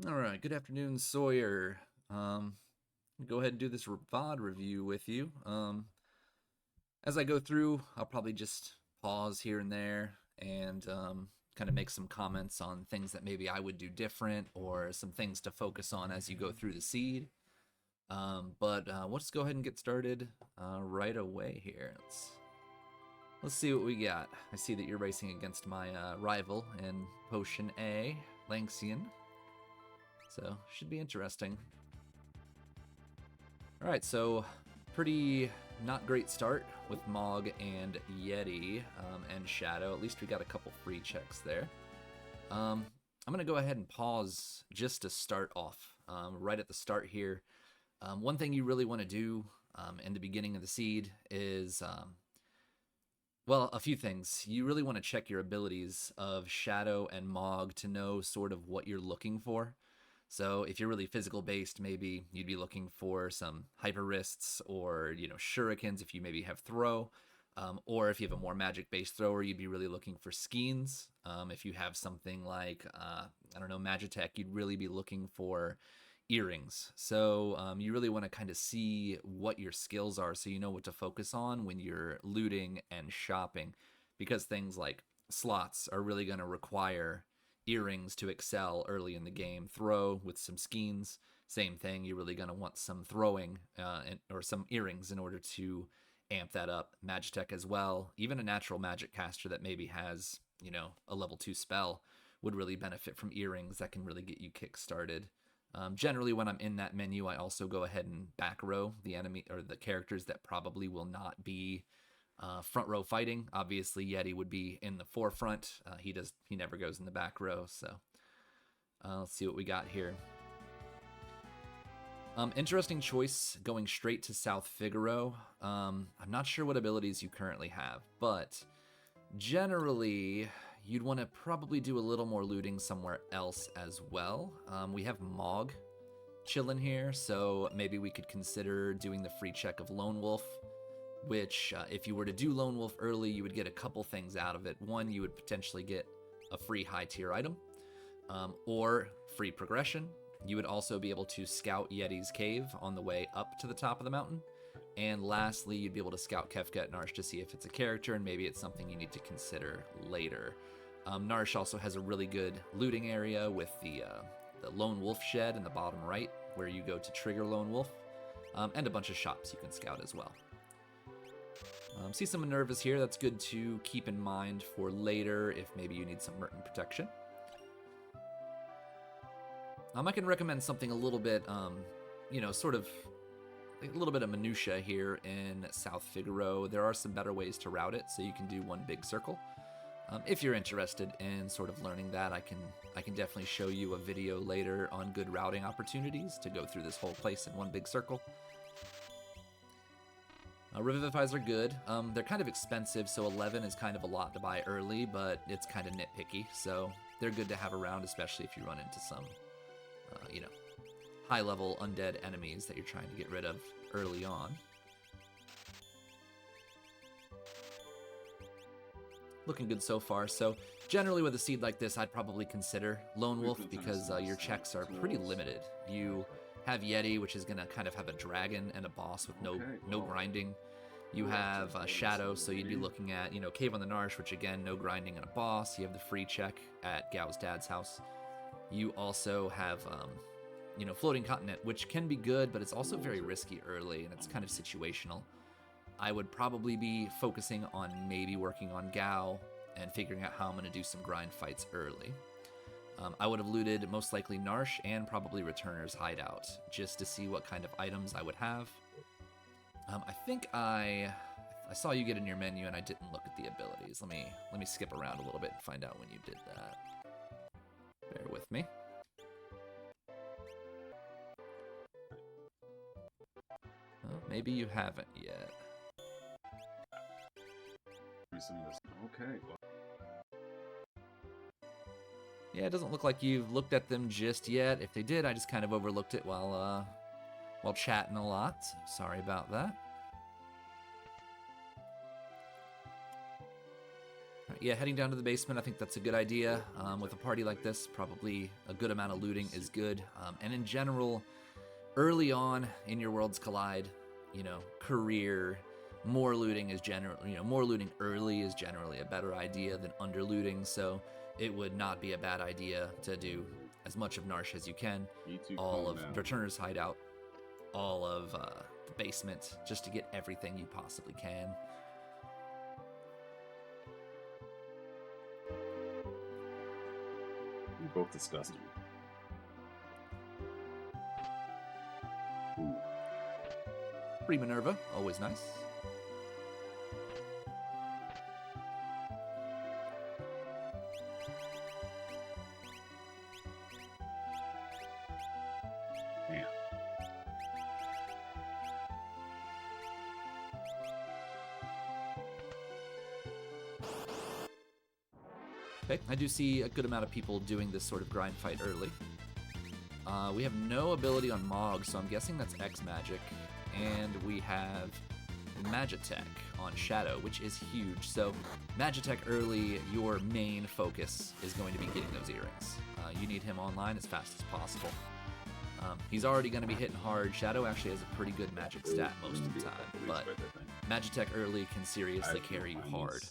All right, good afternoon, Sawyer. Go ahead and do this VOD review with you. As I go through, I'll probably just pause here and there and kind of make some comments on things that maybe I would do different or some things to focus on as you go through the seed. But let's go ahead and get started right away here. Let's see what we got. I see that you're racing against my rival in Potion A, Lanxian. So, should be interesting. Alright, so pretty not great start with Mog and Yeti and Shadow. At least we got a couple free checks there. I'm going to go ahead and pause just to start off. Right at the start here, one thing you really want to do in the beginning of the seed is, well, a few things. You really want to check your abilities of Shadow and Mog to know sort of what you're looking for. So if you're really physical based, maybe you'd be looking for some hyper wrists or shurikens if you maybe have throw, or if you have a more magic based thrower, you'd be really looking for skeins. If you have something like I don't know, Magitech, you'd really be looking for earrings. So you really want to kind of see what your skills are, so you know what to focus on when you're looting and shopping, because things like slots are really going to require earrings to excel early in the game. Throw with some skeins, same thing. You're really going to want some throwing or some earrings in order to amp that up. Magitech as well. Even a natural magic caster that maybe has, a level 2 spell would really benefit from earrings that can really get you kick started. Generally, when I'm in that menu, I also go ahead and back row the enemy or the characters that probably will not be front row fighting. Obviously, Yeti would be in the forefront. He never goes in the back row. So let's see what we got here. Interesting choice going straight to South Figaro. I'm not sure what abilities you currently have, but generally you'd want to probably do a little more looting somewhere else as well. We have Mog chilling here, so maybe we could consider doing the free check of Lone Wolf, which if you were to do Lone Wolf early, you would get a couple things out of it. One, you would potentially get a free high tier item, or free progression. You would also be able to scout Yeti's cave on the way up to the top of the mountain. And lastly, you'd be able to scout Kefka Narsh to see if it's a character, and maybe it's something you need to consider later. Narsh also has a really good looting area with the Lone Wolf shed in the bottom right, where you go to trigger Lone Wolf, and a bunch of shops you can scout as well. See some Minervas here. That's good to keep in mind for later if maybe you need some Merton protection. I can recommend something a little bit, sort of a little bit of minutia here in South Figaro. There are some better ways to route it, so you can do one big circle. If you're interested in sort of learning that, I can definitely show you a video later on good routing opportunities to go through this whole place in one big circle. Revivifies are good. They're kind of expensive, so 11 is kind of a lot to buy early, but it's kind of nitpicky, so they're good to have around, especially if you run into some, high-level undead enemies that you're trying to get rid of early on. Looking good so far. So generally with a seed like this, I'd probably consider Lone Wolf because your checks are pretty limited. You have Yeti, which is going to kind of have a dragon and a boss with no grinding. You have Shadow, so you'd be looking at, Cave on the Narsh, which again, no grinding and a boss. You have the free check at Gao's dad's house. You also have, Floating Continent, which can be good, but it's also very risky early, and it's kind of situational. I would probably be focusing on maybe working on Gao and figuring out how I'm going to do some grind fights early. I would have looted most likely Narsh and probably Returner's Hideout just to see what kind of items I would have. I think I saw you get in your menu and I didn't look at the abilities. Let me skip around a little bit and find out when you did that. Bear with me. Well, maybe you haven't yet. Okay. Yeah, it doesn't look like you've looked at them just yet. If they did, I just kind of overlooked it while chatting a lot. Sorry about that. Yeah, heading down to the basement, I think that's a good idea. With a party like this, probably a good amount of looting is good. And in general, early on in your Worlds Collide, career, more looting is more looting early is generally a better idea than under looting. So it would not be a bad idea to do as much of Narsh as you can, all of Returner's Hideout, all of the basement, just to get everything you possibly can. You're both disgusting. Ooh. Free Minerva, always nice. Yeah. Okay, I do see a good amount of people doing this sort of grind fight early. We have no ability on Mog, so I'm guessing that's X Magic. And we have Magitech on Shadow, which is huge. So Magitech early, your main focus is going to be getting those earrings. You need him online as fast as possible. He's already going to be hitting hard. Shadow actually has a pretty good magic stat most of the time, but Magitech early can seriously carry you hard.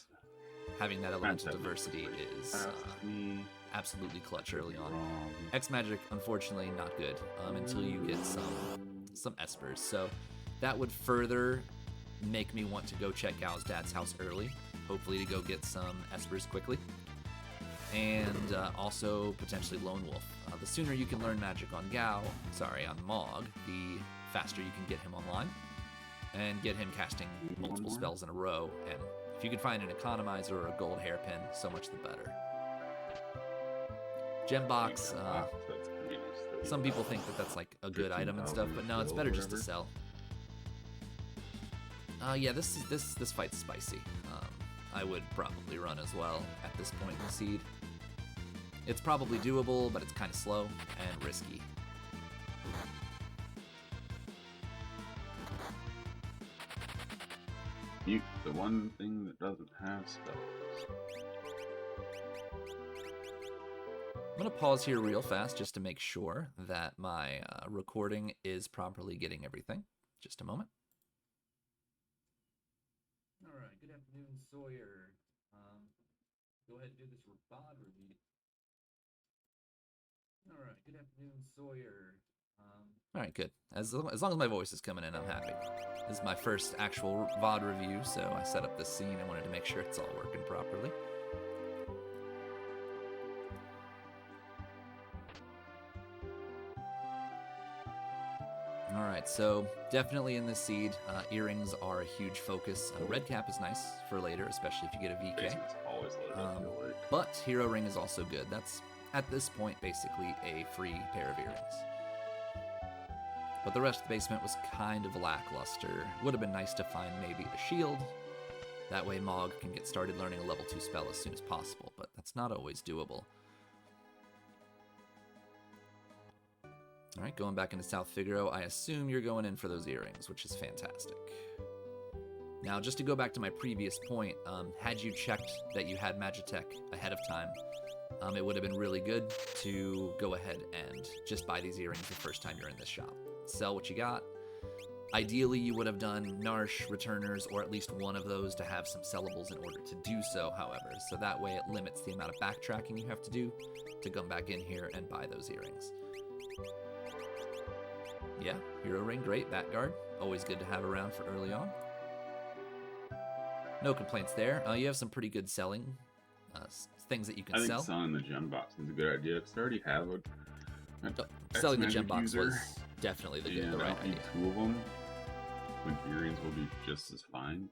Having that elemental diversity is absolutely clutch early on. X Magic, unfortunately, not good until you get some Espers. So that would further make me want to go check Gao's dad's house early, hopefully to go get some Espers quickly. And also potentially Lone Wolf. The sooner you can learn magic on on Mog, the faster you can get him online and get him casting multiple spells in a row. And if you can find an economizer or a gold hairpin, so much the better. Gem box, some people think that that's like a good item and stuff, but no, it's better just to sell. Yeah, this fight's spicy. I would probably run as well at this point in the seed. It's probably doable, but it's kind of slow and risky. The one thing that doesn't have spells. I'm going to pause here real fast just to make sure that my recording is properly getting everything. Just a moment. All right, good afternoon, Soyhr. Go ahead and do this VOD review. All right, good afternoon, Soyhr. All right, good. As long as my voice is coming in, I'm happy. This is my first actual VOD review, so I set up this scene. I wanted to make sure it's all working properly. All right, so definitely in this seed, earrings are a huge focus. Red cap is nice for later, especially if you get a VK. But Hero Ring is also good. That's, at this point, basically a free pair of earrings. But the rest of the basement was kind of lackluster. Would have been nice to find maybe a shield. That way Mog can get started learning a level 2 spell as soon as possible, but that's not always doable. All right, going back into South Figaro, I assume you're going in for those earrings, which is fantastic. Now, just to go back to my previous point, had you checked that you had Magitech ahead of time, it would have been really good to go ahead and just buy these earrings the first time you're in this shop. Sell what you got. Ideally, you would have done Narsh, Returners, or at least one of those to have some sellables in order to do so, however. So that way it limits the amount of backtracking you have to do to come back in here and buy those earrings. Yeah, Hero Ring, great. Batguard, always good to have around for early on. No complaints there. You have some pretty good selling things that you can sell. I think selling the gem box is a good idea, because I already have selling the gem box was definitely the right idea. 2 of them, when earrings will be just as fine.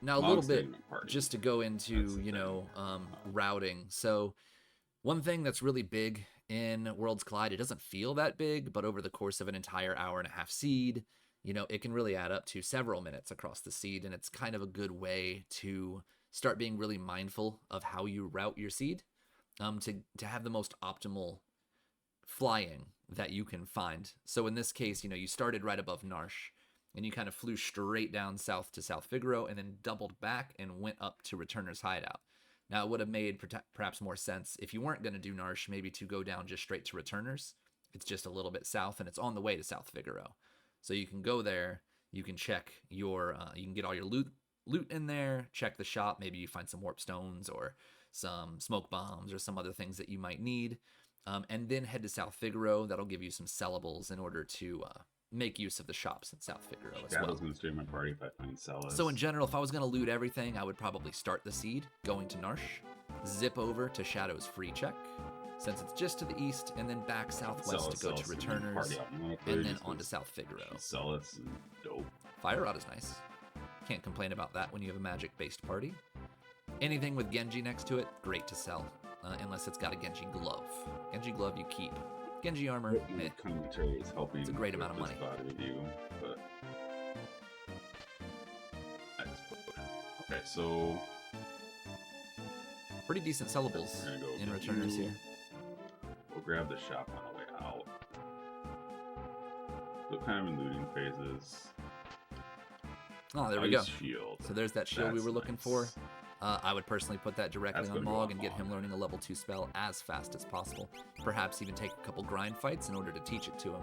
Now a little bit, just to go into, routing. So one thing that's really big in Worlds Collide, it doesn't feel that big, but over the course of an entire hour-and-a-half seed, it can really add up to several minutes across the seed, and it's kind of a good way to start being really mindful of how you route your seed to have the most optimal flying that you can find. So in this case, you started right above Narsh, and you kind of flew straight down south to South Figaro, and then doubled back and went up to Returner's Hideout. Now, it would have made perhaps more sense if you weren't going to do Narsh, maybe to go down just straight to Returners. It's just a little bit south, and it's on the way to South Figaro. So you can go there, you can check your, you can get all your loot in there, check the shop, maybe you find some warp stones or some smoke bombs or some other things that you might need, and then head to South Figaro. That'll give you some sellables in order to make use of the shops in South Figaro as well. I was going to stay in my party if I find sellers. So in general, if I was going to loot everything, I would probably start the seed, going to Narsh, zip over to Shadow's free check, since it's just to the east, and then back southwest to go to Returners, and then on to South Figaro. Sellers and dope. Fire Rod is nice. Can't complain about that when you have a magic-based party. Anything with Genji next to it, great to sell, unless it's got a Genji glove. Genji glove you keep. Genji armor, commentary is helping. It's a great amount of money. Review, but okay, so pretty decent sellables in Returners here. We'll grab the shop on the way out. Still kind of in looting phases. Oh, there we go. Shield. So there's that shield we were looking for. I would personally put that directly on Mog and get him learning a level 2 spell as fast as possible. Perhaps even take a couple grind fights in order to teach it to him.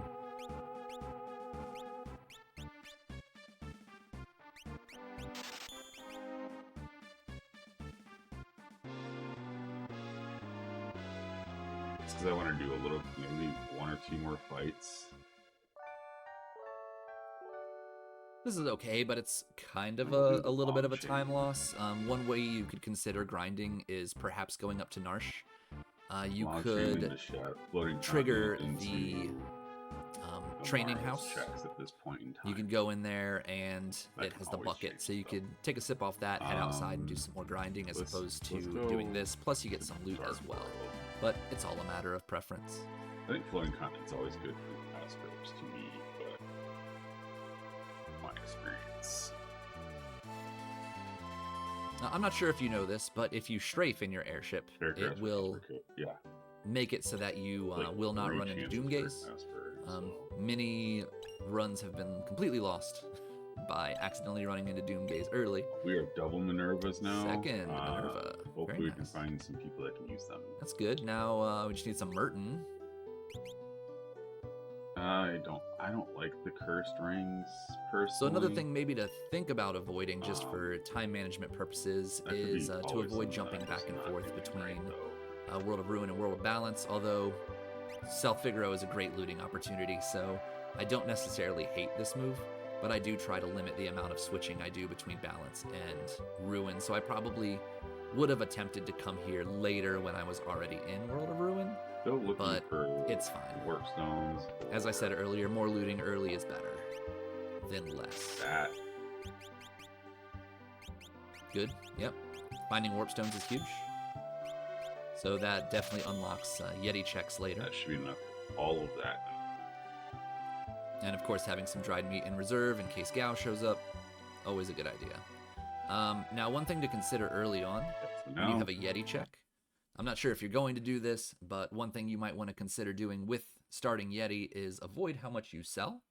Just because I want to do a little, maybe 1 or 2 more fights. This is okay, but it's kind of a little bit of a time loss. One way you could consider grinding is perhaps going up to Narsh. You could trigger the training house. At this point in time. You can go in there and it has the bucket, so you could take a sip off that, head outside and do some more grinding as opposed to doing this. Plus you get some loot as well. But it's all a matter of preference. I think floating content's always good for aspects to me, but my experience. Now, I'm not sure if you know this, but if you strafe in your airship, it will make it so that you will not run into Doomgaze. Many runs have been completely lost by accidentally running into Doomgaze early. We are double Minervas now. Second Minerva. Hopefully we can find some people that can use them. That's good. Now we just need some Merton. I don't like the cursed rings personally. So another thing maybe to think about avoiding just for time management purposes is to avoid jumping back and forth between World of Ruin and World of Balance, although South Figaro is a great looting opportunity, so I don't necessarily hate this move, but I do try to limit the amount of switching I do between Balance and Ruin, so I probably would have attempted to come here later when I was already in World of Ruin, but it's fine. Warp stones. As I said earlier, more looting early is better than less. Good, yep. Finding warp stones is huge. So that definitely unlocks Yeti checks later. That should be enough. All of that. And of course, having some dried meat in reserve in case Gao shows up, always a good idea. Now, one thing to consider early on, when you have a Yeti check, I'm not sure if you're going to do this, but one thing you might want to consider doing with starting Yeti is avoid how much you sell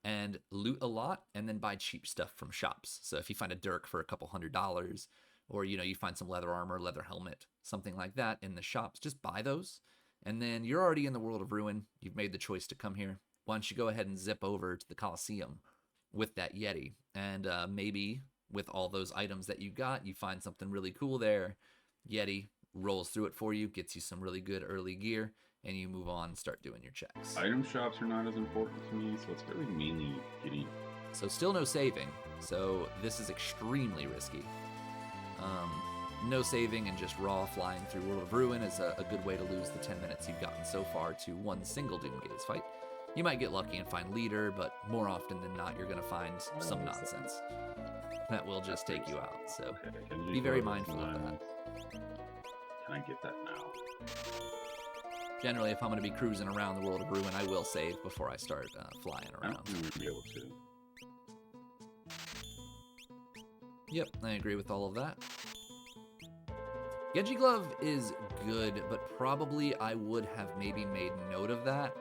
and loot a lot and then buy cheap stuff from shops. So if you find a dirk for a couple $100, or you find some leather armor, leather helmet, something like that in the shops, just buy those. And then you're already in the World of Ruin. You've made the choice to come here. Why don't you go ahead and zip over to the Colosseum with that Yeti? And maybe with all those items that you got, you find something really cool there. Yeti rolls through it for you, gets you some really good early gear, and you move on and start doing your checks. Item shops are not as important to me, so it's really mainly getting... So still no saving, so this is extremely risky. No saving and just raw flying through World of Ruin is a good way to lose the 10 minutes you've gotten so far to one single Doomgaze fight. You might get lucky and find leader, but more often than not, you're going to find some nonsense that will just take you out. So be very mindful of that. Can I get that now? Generally, if I'm going to be cruising around the World of Ruin, I will save before I start flying around. I don't think we'd be able to. Yep, I agree with all of that. Genji Glove is good, but probably I would have maybe made note of that.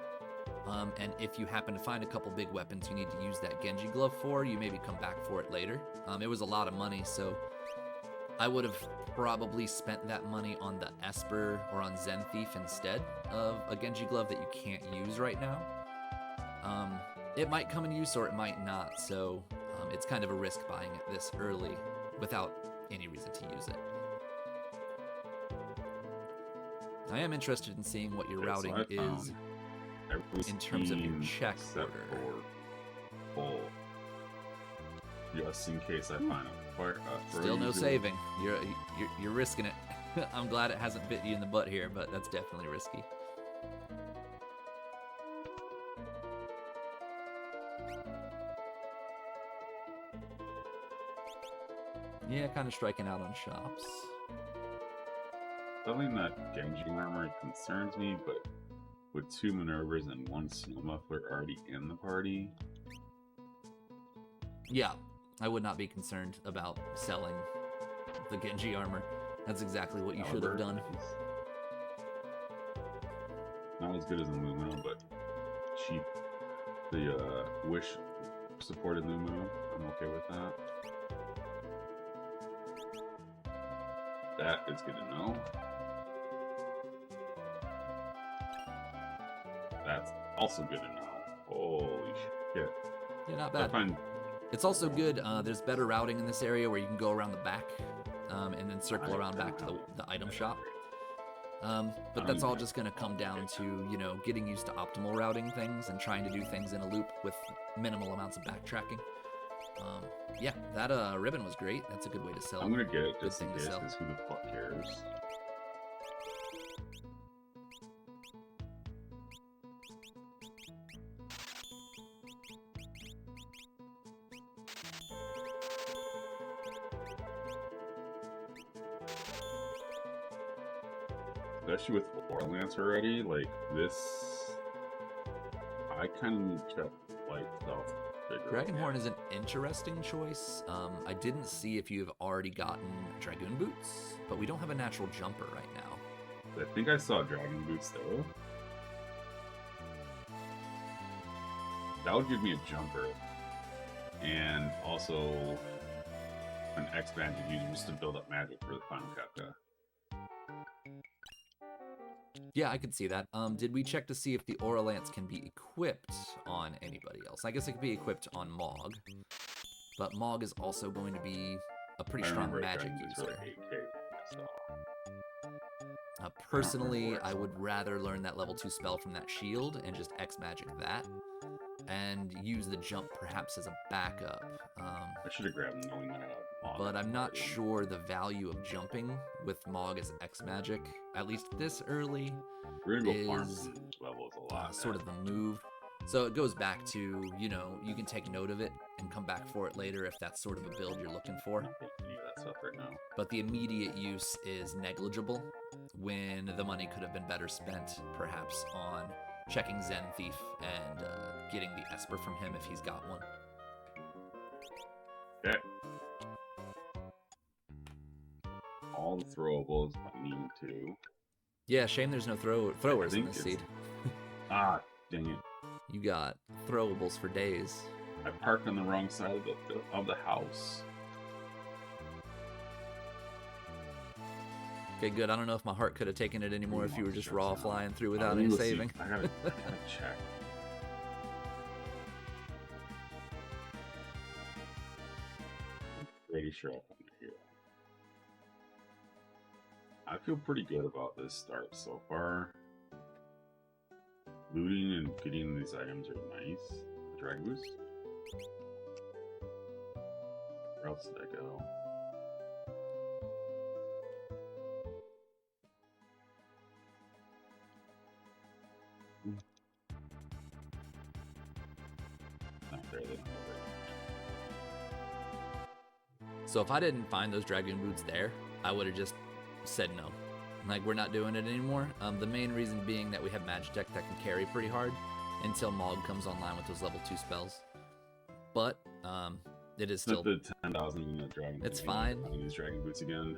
And if you happen to find a couple big weapons you need to use that Genji Glove for, you maybe come back for it later. It was a lot of money, so I would have probably spent that money on the Esper or on Zen Thief instead of a Genji glove that you can't use right now. It might come in use or it might not, so it's kind of a risk buying it this early without any reason to use it. I am interested in seeing what your routing is in terms of your check order. Full. Just in case I find a Still no saving. You're risking it. I'm glad it hasn't bit you in the butt here, but that's definitely risky. Yeah, kind of striking out on shops. Something that Genji armor concerns me, but with 2 Minervas and 1 Snow Muffler already in the party. Yeah, I would not be concerned about selling the Genji armor. That's exactly what you should have done. Not as good as a Lumino, but cheap. The Wish supported Lumino. I'm okay with that. That is good to know. That's also good to know. Holy shit. Yeah, not bad. It's also good. There's better routing in this area where you can go around the back and then circle around back to the item shop. But that's all just going to come down to, you know, getting used to optimal routing things and trying to do things in a loop with minimal amounts of backtracking. Yeah, that ribbon was great. That's a good way to sell. I'm going to get it just in case, because who the fuck cares? Especially with Aura Lance already, like this, I kind of check like stuff. Dragonhorn is an interesting choice. I didn't see if you've already gotten Dragoon Boots, but we don't have a natural jumper right now. I think I saw Dragon Boots though. That would give me a jumper, and also an X magic user just to build up magic for the final Kefka. Yeah, I could see that. Did we check to see if the Aura Lance can be equipped on anybody else? I guess it could be equipped on Mog, but Mog is also going to be a pretty strong magic user. Personally, I would rather learn that level 2 spell from that shield and just X magic that, and use the jump perhaps as a backup. I should have grabbed knowing that I had Mog. But I'm not sure the value of jumping with Mog as X magic, at least this early, is sort of the move. So it goes back to, you know, you can take note of it and come back for it later if that's sort of a build you're looking for. I'm not taking any of that stuff right now. But the immediate use is negligible when the money could have been better spent perhaps on checking Zen Thief and getting the Esper from him if he's got one. Okay. All the throwables I need to. Yeah, shame there's no throwers in this seed. Ah, dang it. You got throwables for days. I parked on the wrong side of the house. Okay, good. I don't know if my heart could have taken it anymore if you were just raw flying through without any saving. I gotta check. I'm pretty sure I found it here. I feel pretty good about this start so far. Looting and getting these items are nice. Drag boost. Where else did I go? Not there, they don't have very much. So if I didn't find those Dragoon Boots there, I would have just said no. Like, we're not doing it anymore. The main reason being that we have Magitech that can carry pretty hard until Mog comes online with those level 2 spells. But it is still the 10,000 in the Dragon. It's fine. I use Dragon Boots again.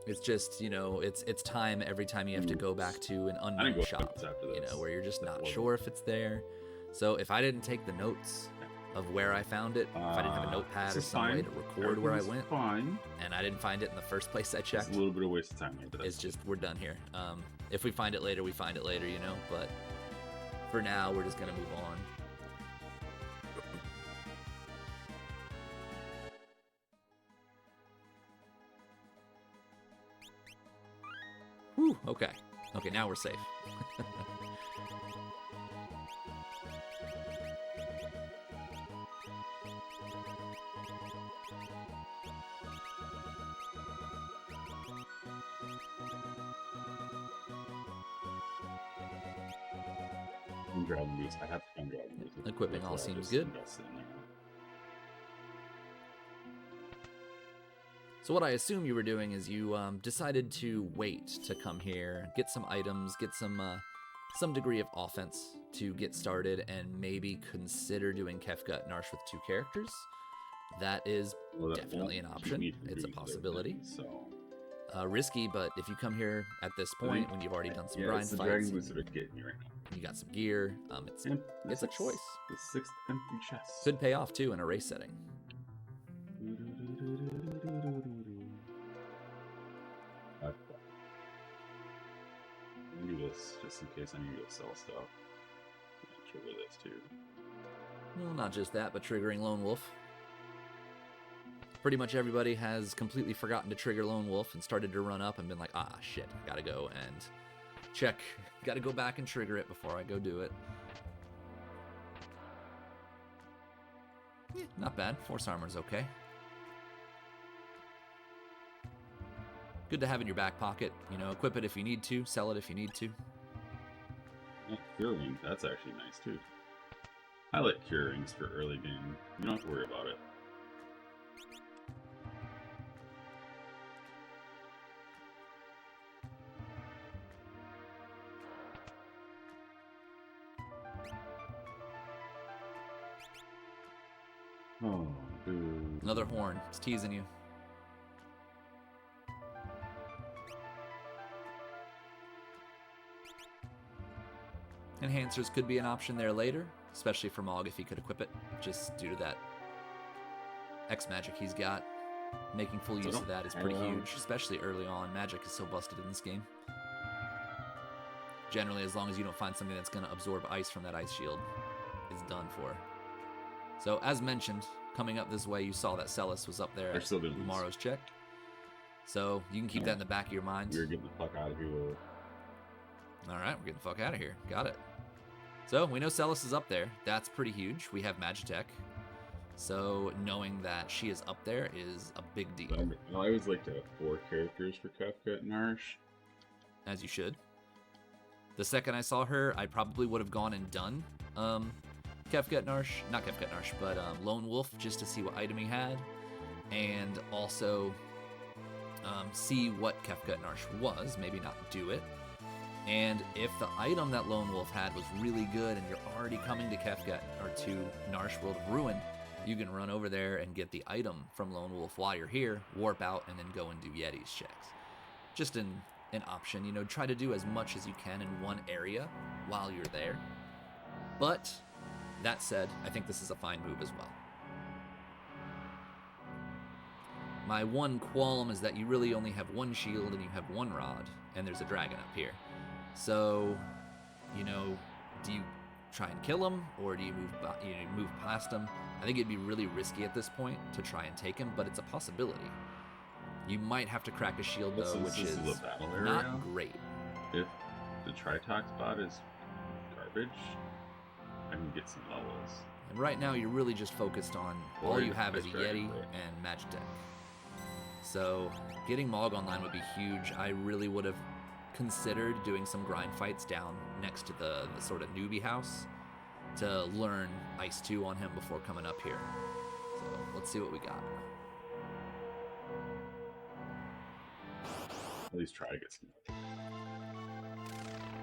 It's just, you know, it's time every time you have to go back to an unknown shop, you know, where you're just not sure if it's there. So if I didn't take the notes, of where I found it. If I didn't have a notepad or some way to record where I went, fine. and I didn't find it in the first place I checked. It's a little bit of waste of time here, but it's just we're done here. If we find it later, we find it later, you know. But for now, we're just gonna move on. Whew, okay. Okay, now we're safe. I have to find dragon. Equipping all seems good. So what I assume you were doing is you decided to wait to come here, get some items, get some degree of offense to get started, and maybe consider doing Kefka and Narsh with 2 characters. That is definitely an option. It's a possibility. Risky, but if you come here at this point when you've already done some grind fights, you got some gear, it's a choice. The 6th empty chest could pay off too in a race setting. I do this just in case I need to sell stuff. Trigger this too. Well, not just that, but triggering Lone Wolf. Pretty much everybody has completely forgotten to trigger Lone Wolf and started to run up and been like, ah, shit, gotta go and check. Gotta go back and trigger it before I go do it. Yeah, not bad. Force armor's okay. Good to have in your back pocket. You know, equip it if you need to, sell it if you need to. Cure ring, that's actually nice too. I like cure rings for early game. You don't have to worry about it. Oh, dude. Another horn. It's teasing you. Enhancers could be an option there later, especially for Mog if he could equip it, just due to that X magic he's got. Making full use of that is pretty huge, especially early on. Magic is so busted in this game. Generally, as long as you don't find something that's going to absorb ice from that ice shield, it's done for. So, as mentioned, coming up this way, you saw that Celis was up there at Umaro's check. So, you can keep that in the back of your mind. We're getting the fuck out of here. Alright, we're getting the fuck out of here. Got it. So, we know Celis is up there. That's pretty huge. We have Magitech. So, knowing that she is up there is a big deal. I always like to have 4 characters for Kefka and Narsh. As you should. The second I saw her, I probably would have gone and done Kefka Narsh, not Kefka Narsh, but Lone Wolf, just to see what item he had, and also see what Kefka Narsh was, maybe not do it. And if the item that Lone Wolf had was really good and you're already coming to Kefka or to Narsh World of Ruin, you can run over there and get the item from Lone Wolf while you're here, warp out, and then go and do Yeti's checks. Just an option, you know, try to do as much as you can in one area while you're there. But that said, I think this is a fine move as well. My one qualm is that you really only have 1 shield and you have 1 rod, and there's a dragon up here. So, you know, do you try and kill him, or do you move past him? I think it'd be really risky at this point to try and take him, but it's a possibility. You might have to crack a shield though, which is not great. If the Tritox bot is garbage, I can get some levels. And right now you're really just focused on all you have is a Yeti and Magitech. So getting Mog online would be huge. I really would have considered doing some grind fights down next to the sort of newbie house to learn Ice 2 on him before coming up here. So let's see what we got. At least try to get some.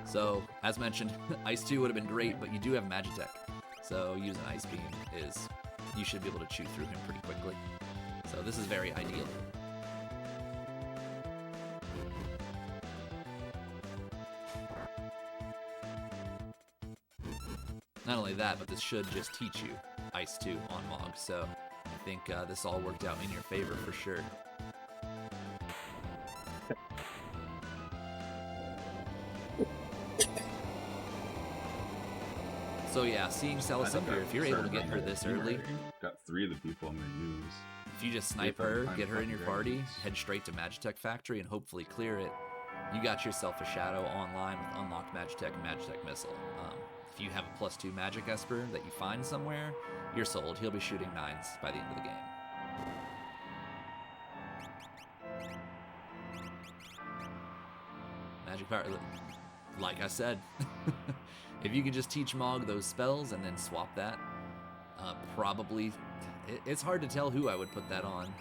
So, as mentioned, Ice 2 would have been great, but you do have Magitech. So using Ice Beam is, you should be able to chew through him pretty quickly. So this is very ideal. Not only that, but this should just teach you Ice 2 on Mog, so I think this all worked out in your favor for sure. So yeah, seeing Celis up here, if you're able to get her this early, got 3 of the people I'm gonna use. if you just snipe her, get her in your party, head straight to Magitech Factory and hopefully clear it, you got yourself a Shadow online with unlocked Magitech and Magitech Missile. If you have a +2 Magic Esper that you find somewhere, you're sold. He'll be shooting 9s by the end of the game. Magic Power, like I said, if you could just teach Mog those spells and then swap that, probably, it's hard to tell who I would put that on.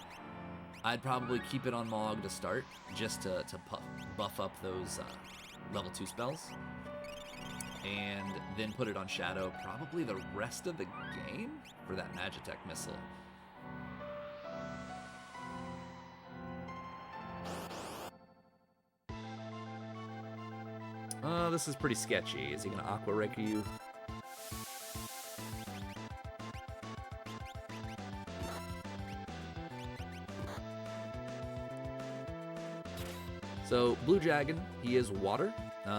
I'd probably keep it on Mog to start, just to buff up those level 2 spells, and then put it on Shadow probably the rest of the game for that Magitech Missile. This is pretty sketchy. Is he gonna Aqua Rake you? So, Blue Dragon, he is water.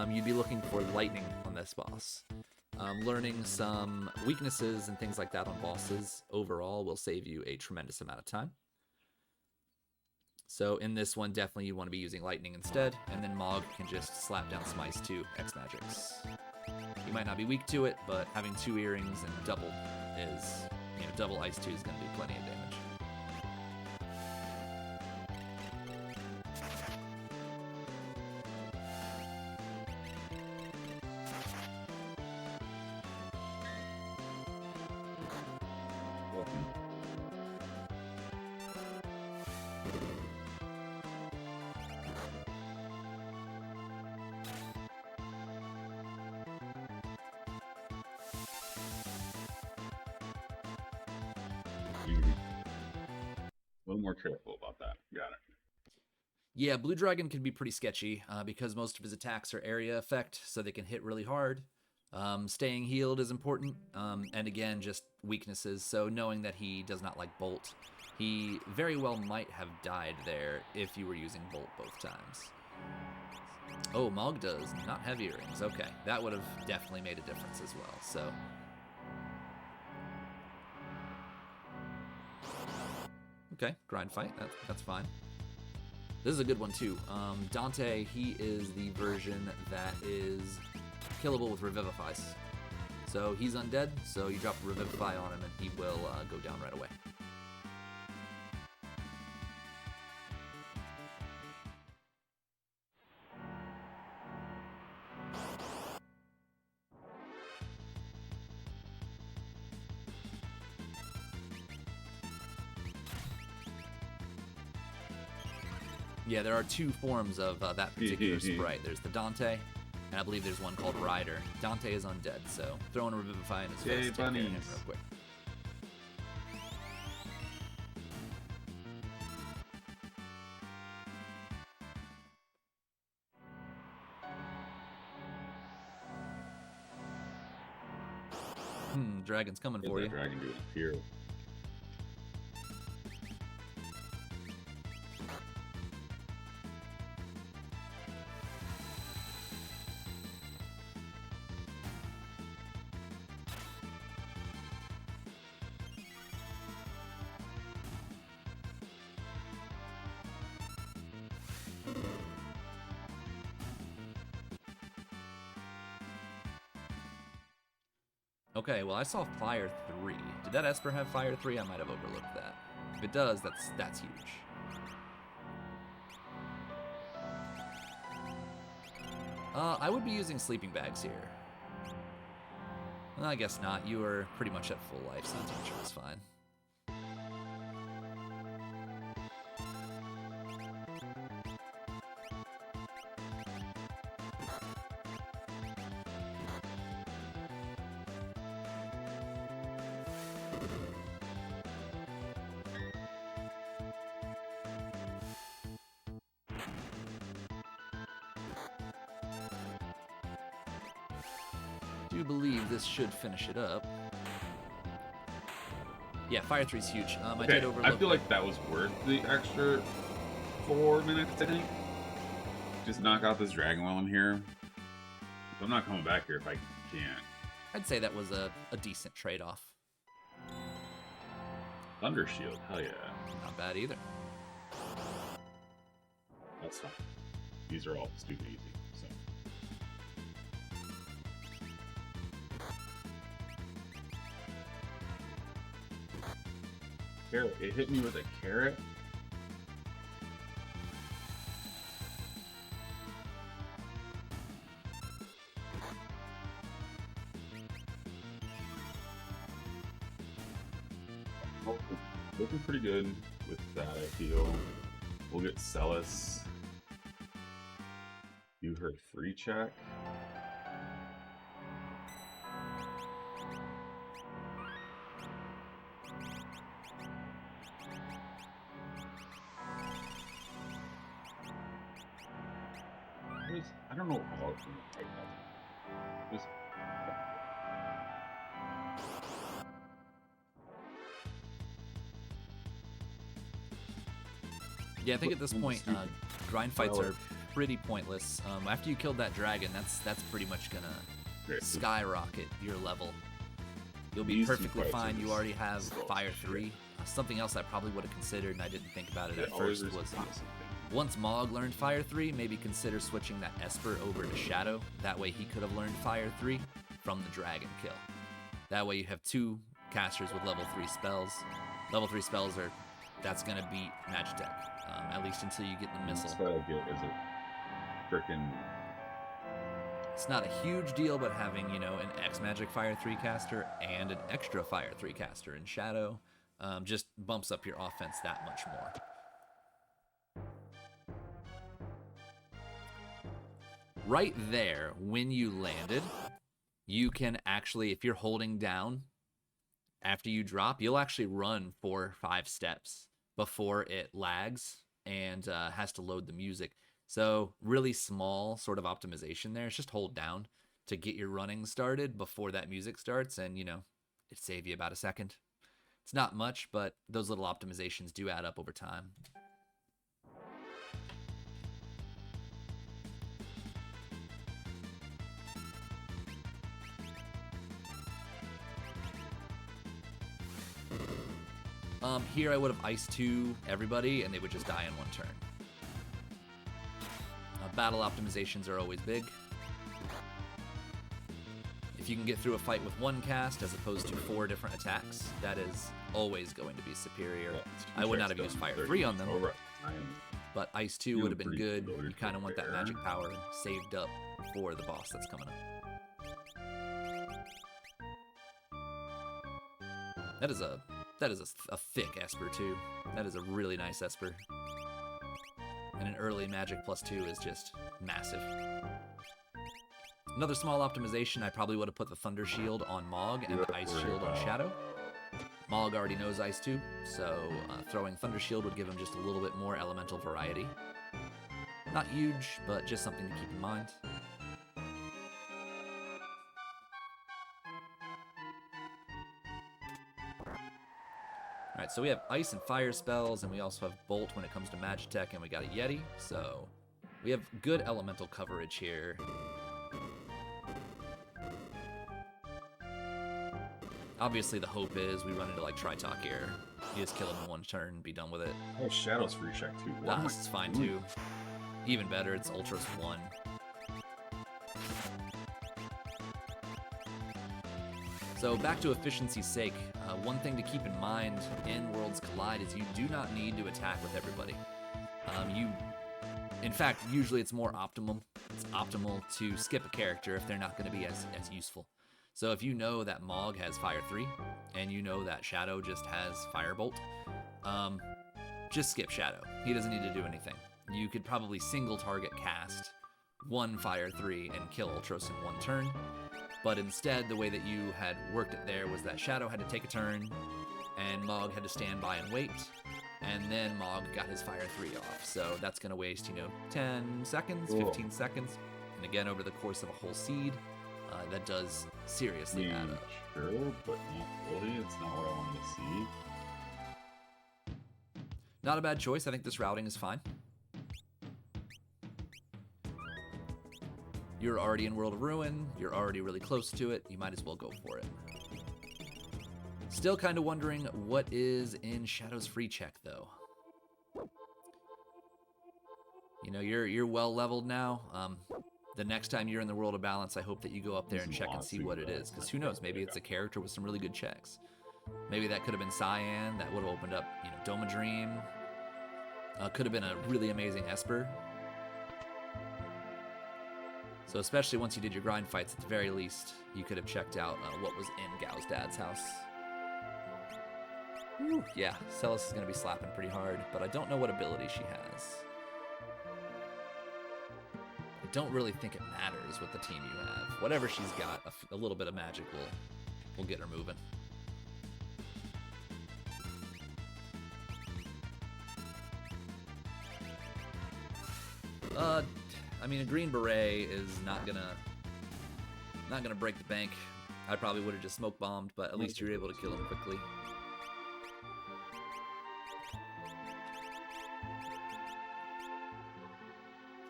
You'd be looking for lightning on this boss. Learning some weaknesses and things like that on bosses overall will save you a tremendous amount of time. So in this one, definitely you want to be using lightning instead, and then Mog can just slap down some Ice 2 X Magics. You might not be weak to it, but having 2 earrings and double is, double Ice 2 is going to do plenty of damage. A little more careful about that. Got it. Yeah, Blue Dragon can be pretty sketchy because most of his attacks are area effect, so they can hit really hard. Staying healed is important, and again, just weaknesses. So knowing that he does not like Bolt, he very well might have died there if you were using Bolt both times. Oh, Mog does not have earrings. Okay, that would have definitely made a difference as well. So. Okay, grind fight, that's fine. This is a good one too. Dante, he is the version that is killable with Revivifies. So he's undead, so you drop a Revivify on him and he will go down right away. Yeah, there are 2 forms of that particular sprite. There's the Dante, and I believe there's one called Ryder. Dante is undead, so throwing a Revivify in his face, take care of him real quick. Dragon's coming for you. Dragon doing here. Okay, well I saw Fire 3. Did that Esper have Fire 3? I might have overlooked that. If it does, that's huge. I would be using sleeping bags here. Well, I guess not. You are pretty much at full life, so Teacher is fine. I do believe this should finish it up. Yeah, Fire 3 is huge. I Okay, did overlook. I feel like that was worth the extra 4 minutes, I think. Just knock out this dragon while I'm here. I'm not coming back here if I can't. I'd say that was a decent trade-off. Thunder Shield, hell yeah. Not bad either. That's fine. These are all stupid easy, so. Carrot. It hit me with a carrot. Looking pretty good with that, I feel. We'll get Celis. Do her free check. I don't know how it's going to take that. Just Yeah, I think at this point, grind fights are pretty pointless. After you killed that dragon, that's pretty much gonna skyrocket your level. You'll be perfectly fine. You already have Fire 3. Something else I probably would have considered, and I didn't think about it at first, was once Mog learned Fire 3, maybe consider switching that Esper over to Shadow. That way he could have learned Fire 3 from the dragon kill. That way you have 2 casters with level 3 spells. Level 3 spells that's going to beat Magitech, at least until you get the missile. Spell I get is a frickin'... It's not a huge deal, but having, an X-Magic Fire 3 caster and an extra Fire 3 caster in Shadow just bumps up your offense that much more. Right there, when you landed, you can actually, if you're holding down after you drop, you'll actually run 4 or 5 steps before it lags and has to load the music. So really small sort of optimization there. It's just hold down to get your running started before that music starts, and it save you about a second. It's not much, but those little optimizations do add up over time. Here I would have Ice 2 everybody, and they would just die in 1 turn. Battle optimizations are always big. If you can get through a fight with 1 cast as opposed to 4 different attacks, that is always going to be superior. I would not have used Fire 3 on them, but Ice 2 would have been good. You kind of want that magic power saved up for the boss that's coming up. That is a thick Esper too. That is a really nice Esper. And an early magic +2 is just massive. Another small optimization, I probably would have put the Thunder Shield on Mog and the Ice Shield on Shadow. Mog already knows Ice 2, so throwing Thunder Shield would give him just a little bit more elemental variety. Not huge, but just something to keep in mind. Alright, so we have Ice and Fire spells, and we also have Bolt when it comes to Magitech, and we got a Yeti, so we have good elemental coverage here. Obviously, the hope is we run into, Tritok here. You just kill him in 1 turn and be done with it. Oh, Shadow's free check, too. It's fine, too. Even better, it's Ultras 1. So back to efficiency's sake, one thing to keep in mind in Worlds Collide is you do not need to attack with everybody. In fact, usually it's more optimal. It's optimal to skip a character if they're not going to be as useful. So if you know that Mog has Fire 3, and you know that Shadow just has Firebolt, just skip Shadow. He doesn't need to do anything. You could probably single target cast 1 Fire 3 and kill Ultros in 1 turn. But instead, the way that you had worked it there was that Shadow had to take a turn, and Mog had to stand by and wait, and then Mog got his Fire 3 off. So that's going to waste, 10 seconds, 15 seconds. And again, over the course of a whole seed, That does seriously add up. Sure, but not really. It's not what I wanted to see. Not a bad choice. I think this routing is fine. You're already in World of Ruin. You're already really close to it. You might as well go for it. Still kind of wondering what is in Shadow's free check, though. You know, you're well leveled now. The next time you're in the World of Balance, I hope that you go up there and check and see what it is. Because who knows, maybe it's a character with some really good checks. Maybe that could have been Cyan. That would have opened up, you know, Doma Dream. Could have been a really amazing Esper. So especially once you did your grind fights, at the very least, you could have checked out what was in Gao's dad's house. Whew, yeah, Celis is going to be slapping pretty hard, but I don't know what ability she has. I don't really think it matters what the team you have. Whatever she's got, a little bit of magic will get her moving. I mean, a green beret is not gonna break the bank. I probably would have just smoke bombed, but at least you're able to kill him quickly.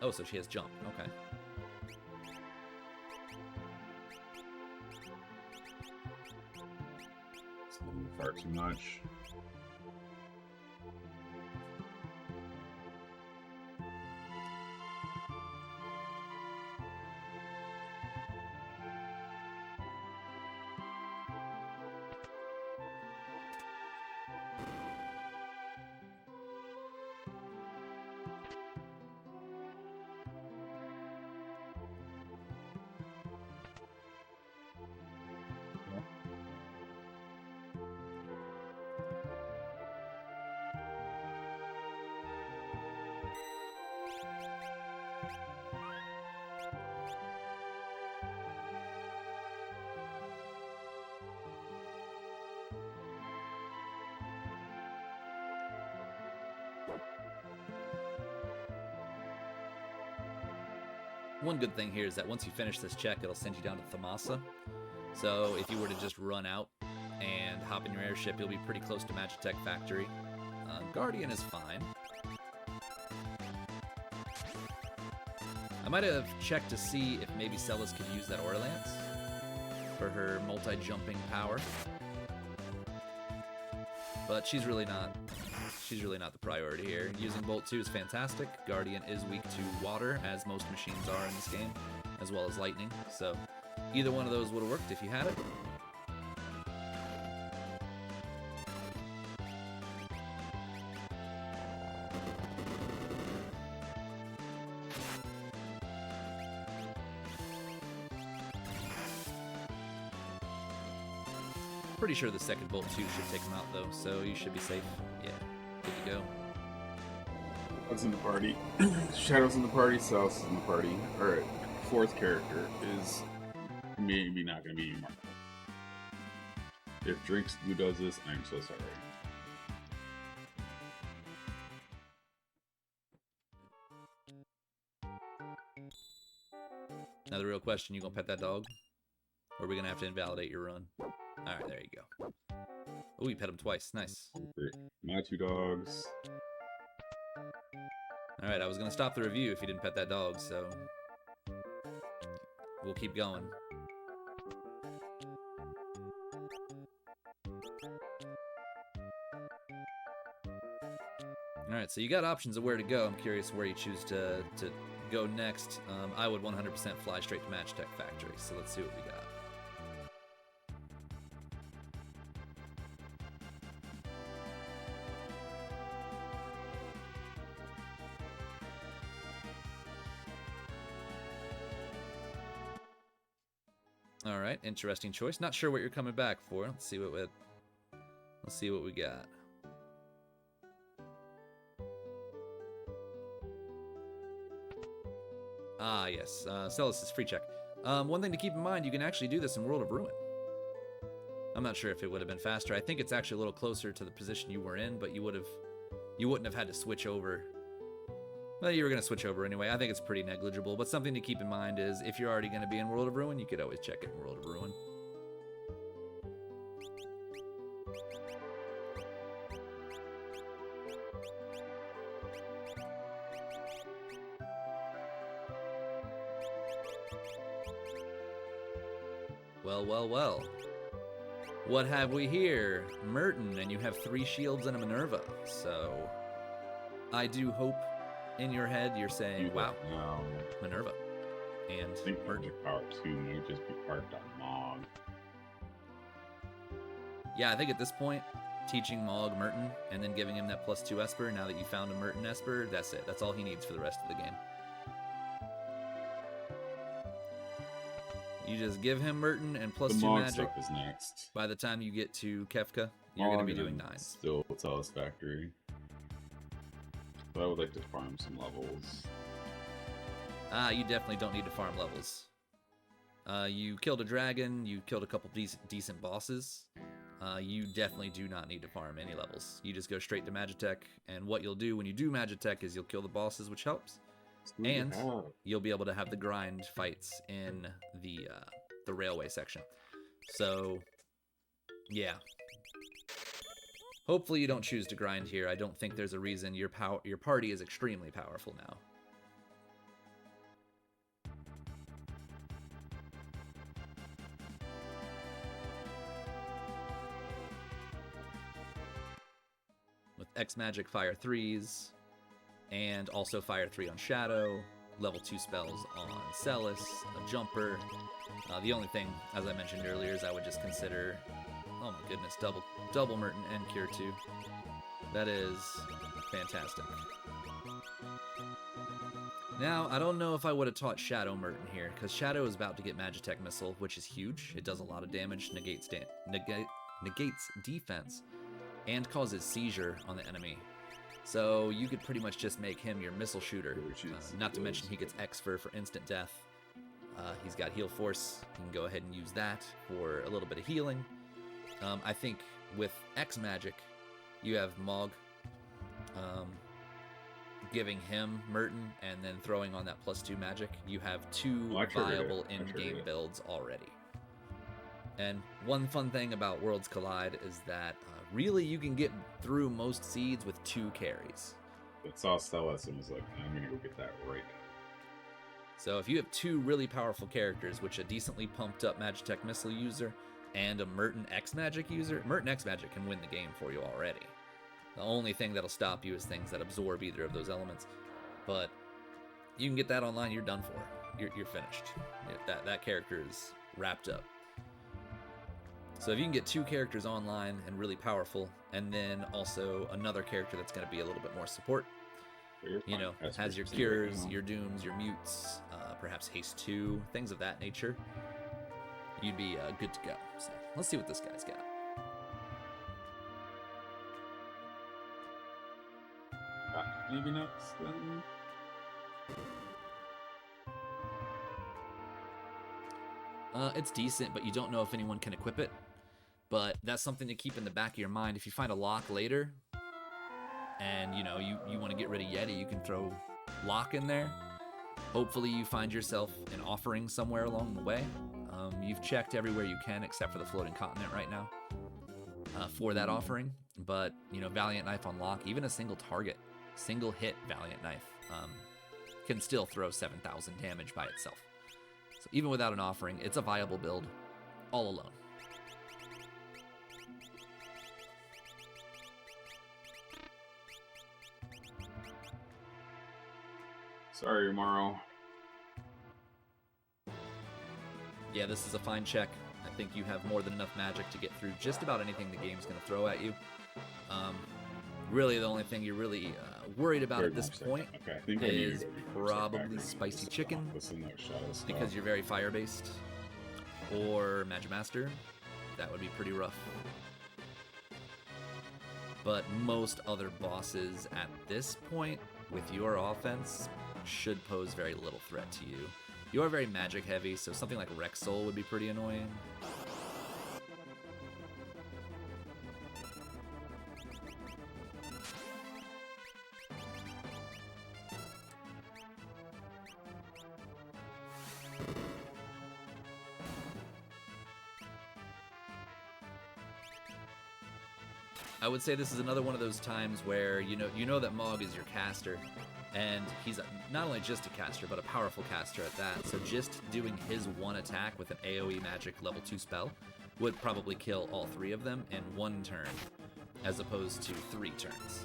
Oh, so she has jump. Okay. It's moving far too much. One good thing here is that once you finish this check, it'll send you down to Thamasa. So if you were to just run out and hop in your airship, you'll be pretty close to Magitech Factory. Guardian is fine. I might have checked to see if maybe Celis could use that Aura Lance for her multi-jumping power. But she's really not the priority here. Using Bolt 2 is fantastic. Guardian is weak to water, as most machines are in this game, as well as lightning. So either one of those would have worked if you had it. Pretty sure the second Bolt 2 should take him out, though, so you should be safe. Yeah, good to go. What's in the party? Shadow's in the party, South's in the party. Alright, fourth character is maybe not going to be Marco. If Drinks who does this, I'm so sorry. Now the real question, you gonna pet that dog? Or are we gonna have to invalidate your run? Alright, there you go. Oh, you pet him twice. Nice. My two dogs. Alright, I was gonna stop the review if you didn't pet that dog, so we'll keep going. Alright, so you got options of where to go. I'm curious where you choose to go next. I would 100% fly straight to Magitech Factory, so let's see what we got. All right, interesting choice. Not sure what you're coming back for. Let's see what we got. Ah, yes. Celis' free check. One thing to keep in mind, you can actually do this in World of Ruin. I'm not sure if it would have been faster. I think it's actually a little closer to the position you were in, but you wouldn't have had to switch over Well, you were going to switch over anyway. I think it's pretty negligible, but something to keep in mind is if you're already going to be in World of Ruin, you could always check it in World of Ruin. Well, well, well. What have we here? Merton, and you have 3 shields and a Minerva. So, I do hope in your head you're saying, wow, Minerva. And I think Merton. Magic Power 2 may just be parked on Mog. Yeah, I think at this point, teaching Mog Merton and then giving him that +2 Esper, now that you found a Merton Esper, that's it. That's all he needs for the rest of the game. You just give him Merton and +2 magic. Stuff is next. By the time you get to Kefka, you're going to be doing 9. Still Satisfactory. But I would like to farm some levels. You definitely don't need to farm levels. You killed a dragon, you killed a couple decent bosses. You definitely do not need to farm any levels. You just go straight to Magitech, and what you'll do when you do Magitech is you'll kill the bosses, which helps. And you'll be able to have the grind fights in the railway section. So, yeah. Hopefully you don't choose to grind here. I don't think there's a reason. Your party is extremely powerful now. With X Magic Fire 3s, and also Fire 3 on Shadow, level 2 spells on Celis, a Jumper. The only thing, as I mentioned earlier, is I would just consider, oh my goodness, double Merton and Cure 2. That is fantastic. Now, I don't know if I would have taught Shadow Merton here, because Shadow is about to get Magitech Missile, which is huge. It does a lot of damage, negates defense, and causes seizure on the enemy. So you could pretty much just make him your missile shooter. Not to mention he gets X-Fer for instant death. He's got Heal Force. You can go ahead and use that for a little bit of healing. I think with X Magic, you have Mog giving him Merton and then throwing on that +2 magic. You have 2 viable in-game builds already. And one fun thing about Worlds Collide is that really you can get through most seeds with 2 carries. I saw Stelis and was like, I'm going to go get that right now. So if you have 2 really powerful characters, which a decently pumped up Magitech Missile user and a Merton X Magic user, Merton X Magic can win the game for you already. The only thing that'll stop you is things that absorb either of those elements. But you can get that online, you're done for. You're finished. That character is wrapped up. So if you can get 2 characters online and really powerful, and then also another character that's going to be a little bit more support, you know, has your cures, your dooms, your mutes, perhaps haste 2, things of that nature, you'd be good to go. So let's see what this guy's got. Maybe next then. It's decent, but you don't know if anyone can equip it. But that's something to keep in the back of your mind. If you find a lock later, and you know you want to get rid of Yeti, you can throw lock in there. Hopefully you find yourself an offering somewhere along the way. You've checked everywhere you can except for the floating continent right now for that offering. But you know, Valiant Knife on lock, even a single target, single hit Valiant Knife can still throw 7,000 damage by itself. So even without an offering, it's a viable build all alone. Sorry, Morrow. Yeah, this is a fine check. I think you have more than enough magic to get through just about anything the game's going to throw at you. Really, the only thing you're really worried about at this point is probably spicy chicken, because you're very fire-based, or Magimaster. That would be pretty rough. But most other bosses at this point, with your offense, should pose very little threat to you. You are very magic heavy, so something like Rexol would be pretty annoying. I would say this is another one of those times where you know that Mog is your caster, and he's not only just a caster, but a powerful caster at that. So just doing his one attack with an AoE magic level 2 spell would probably kill all 3 of them in 1 turn, as opposed to 3 turns.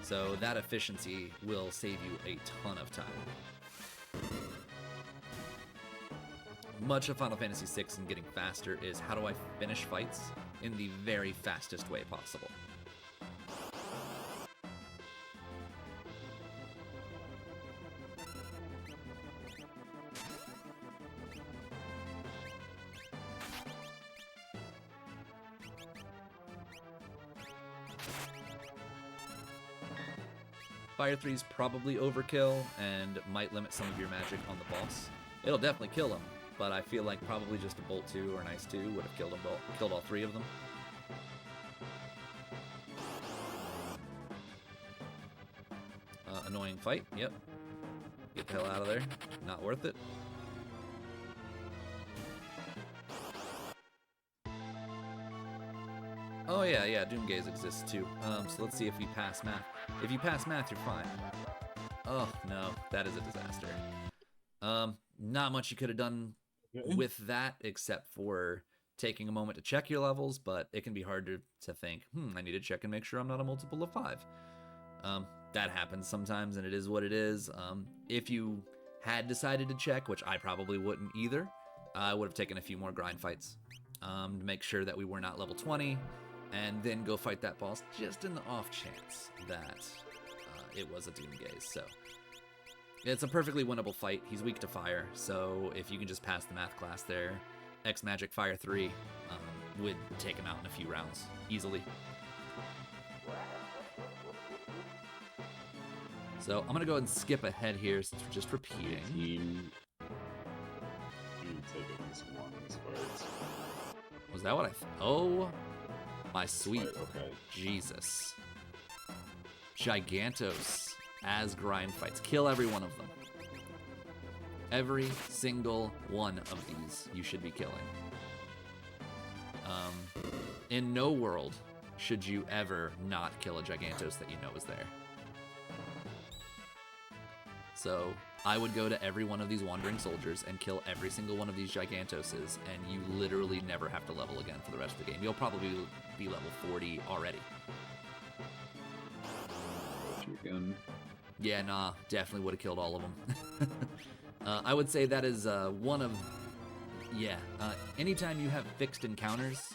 So that efficiency will save you a ton of time. Much of Final Fantasy VI and getting faster is how do I finish fights in the very fastest way possible. Fire 3 is probably overkill and might limit some of your magic on the boss. It'll definitely kill him, but I feel like probably just a Bolt 2 or an Ice 2 would have killed all 3 of them. Annoying fight, yep. Get the hell out of there. Not worth it. Oh yeah, Doomgaze exists too. So let's see if we pass math. If you pass math, you're fine. Oh no, that is a disaster. Not much you could have done with that except for taking a moment to check your levels, but it can be hard to think, I need to check and make sure I'm not a multiple of 5. That happens sometimes, and it is what it is. If you had decided to check, which I probably wouldn't either, I would have taken a few more grind fights to make sure that we were not level 20, and then go fight that boss just in the off chance that it was a Doomgaze. So it's a perfectly winnable fight. He's weak to fire, so if you can just pass the math class there, X Magic Fire 3 would take him out in a few rounds easily. So I'm gonna go ahead and skip ahead here since we're just repeating. Take at least one of these fights. Was that what oh, my sweet Okay. Jesus. Gigantos as grind fights. Kill every one of them. Every single one of these you should be killing. In no world should you ever not kill a Gigantos that you know is there. So I would go to every one of these Wandering Soldiers and kill every single one of these Gigantoses, and you literally never have to level again for the rest of the game. You'll probably be level 40 already. Again. Yeah, nah, definitely would have killed all of them. I would say that is one of... Yeah, anytime you have fixed encounters,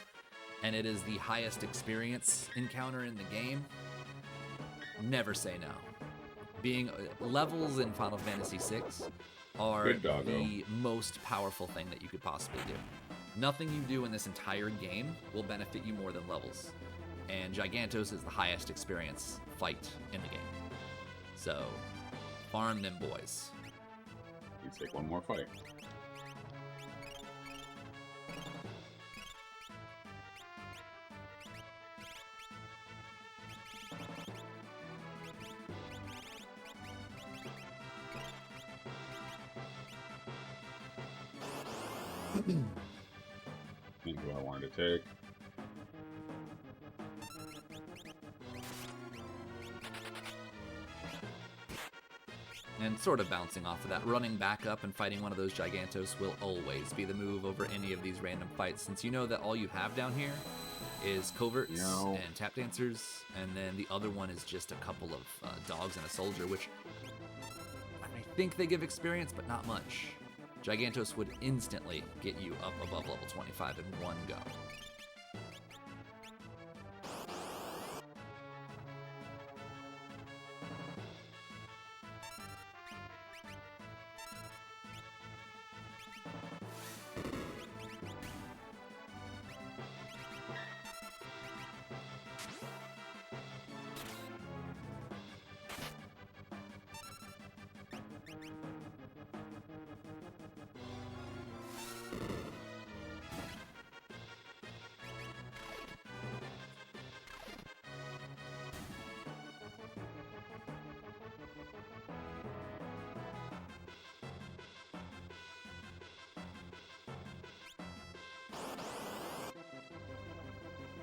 and it is the highest experience encounter in the game, never say no. Being levels in Final Fantasy VI are the most powerful thing that you could possibly do. Nothing you do in this entire game will benefit you more than levels, and Gigantos is the highest experience fight in the game. So, farm them boys. You take one more fight. Think what I wanted to take. And sort of bouncing off of that, running back up and fighting one of those Gigantos will always be the move over any of these random fights, since you know that all you have down here is coverts and tap dancers, and then the other one is just a couple of dogs and a soldier, which I think they give experience, but not much. Gigantos would instantly get you up above level 25 in one go.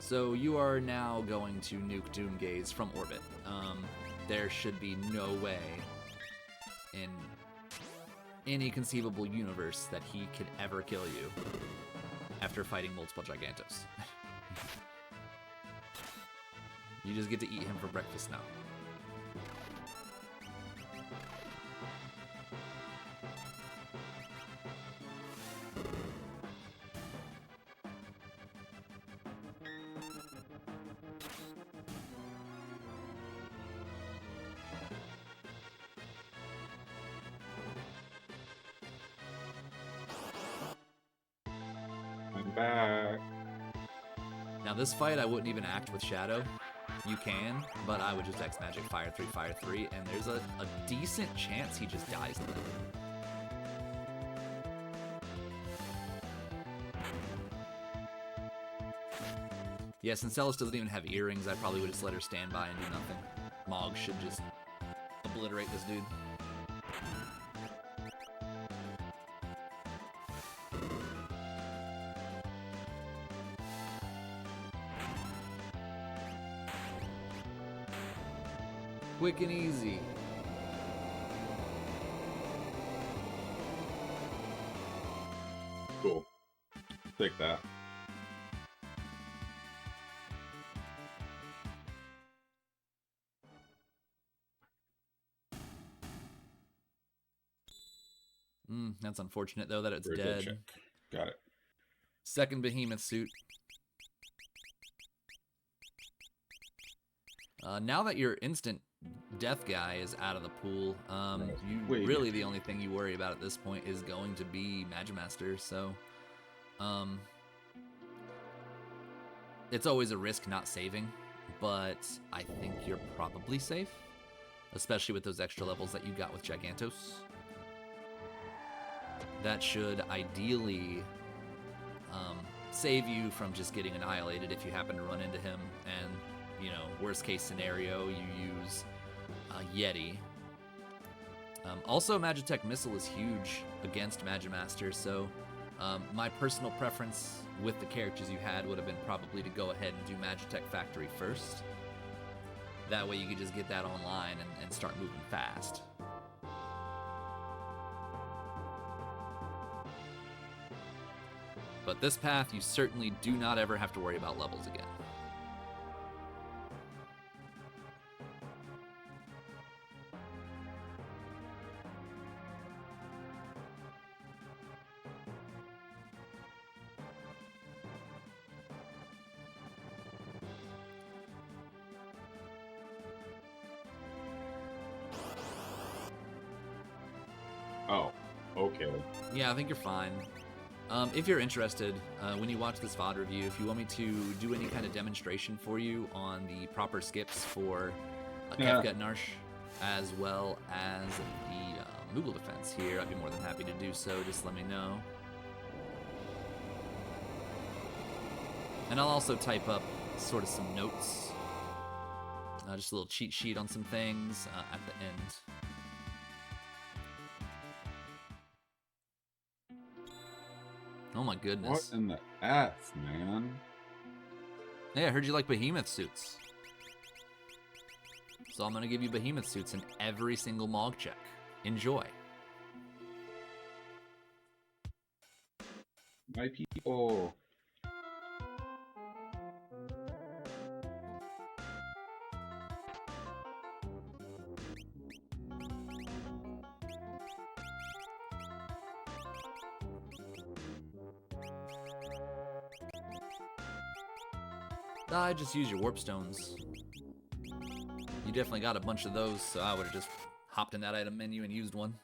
So you are now going to nuke Doomgaze from orbit. There should be no way in any conceivable universe that he could ever kill you after fighting multiple Gigantos. You just get to eat him for breakfast now. I'm back. Now this fight, I wouldn't even act with Shadow. You can, but I would just X Magic Fire 3, and there's a decent chance he just dies to them. Yeah, since Celis doesn't even have earrings, I probably would just let her stand by and do nothing. Mog should just obliterate this dude. Quick and easy. Cool. Take that. That's unfortunate, though, that it's Very good dead. check. Got it. Second behemoth suit. Now that your instant death guy is out of the pool, you Wait. really the only thing you worry about at this point is going to be Magimaster. So, it's always a risk not saving, but I think you're probably safe, especially with those extra levels that you got with Gigantos. That should ideally save you from just getting annihilated if you happen to run into him. And, you know, worst case scenario, you use Yeti. Also, Magitech Missile is huge against Magimaster, so my personal preference with the characters you had would have been probably to go ahead and do Magitech Factory first. That way you could just get that online and start moving fast. But this path, you certainly do not ever have to worry about levels again. Oh, okay. Yeah, I think you're fine. If you're interested, when you watch this VOD review, if you want me to do any kind of demonstration for you on the proper skips for Kefka and Narsh, as well as the Moogle defense here, I'd be more than happy to do so. Just let me know. And I'll also type up sort of some notes, just a little cheat sheet on some things at the end. Oh my goodness. What in the F, man? Hey, I heard you like behemoth suits. So I'm going to give you behemoth suits in every single Mog check. Enjoy. My people. I just use your warp stones. You definitely got a bunch of those, so I would have just hopped in that item menu and used one.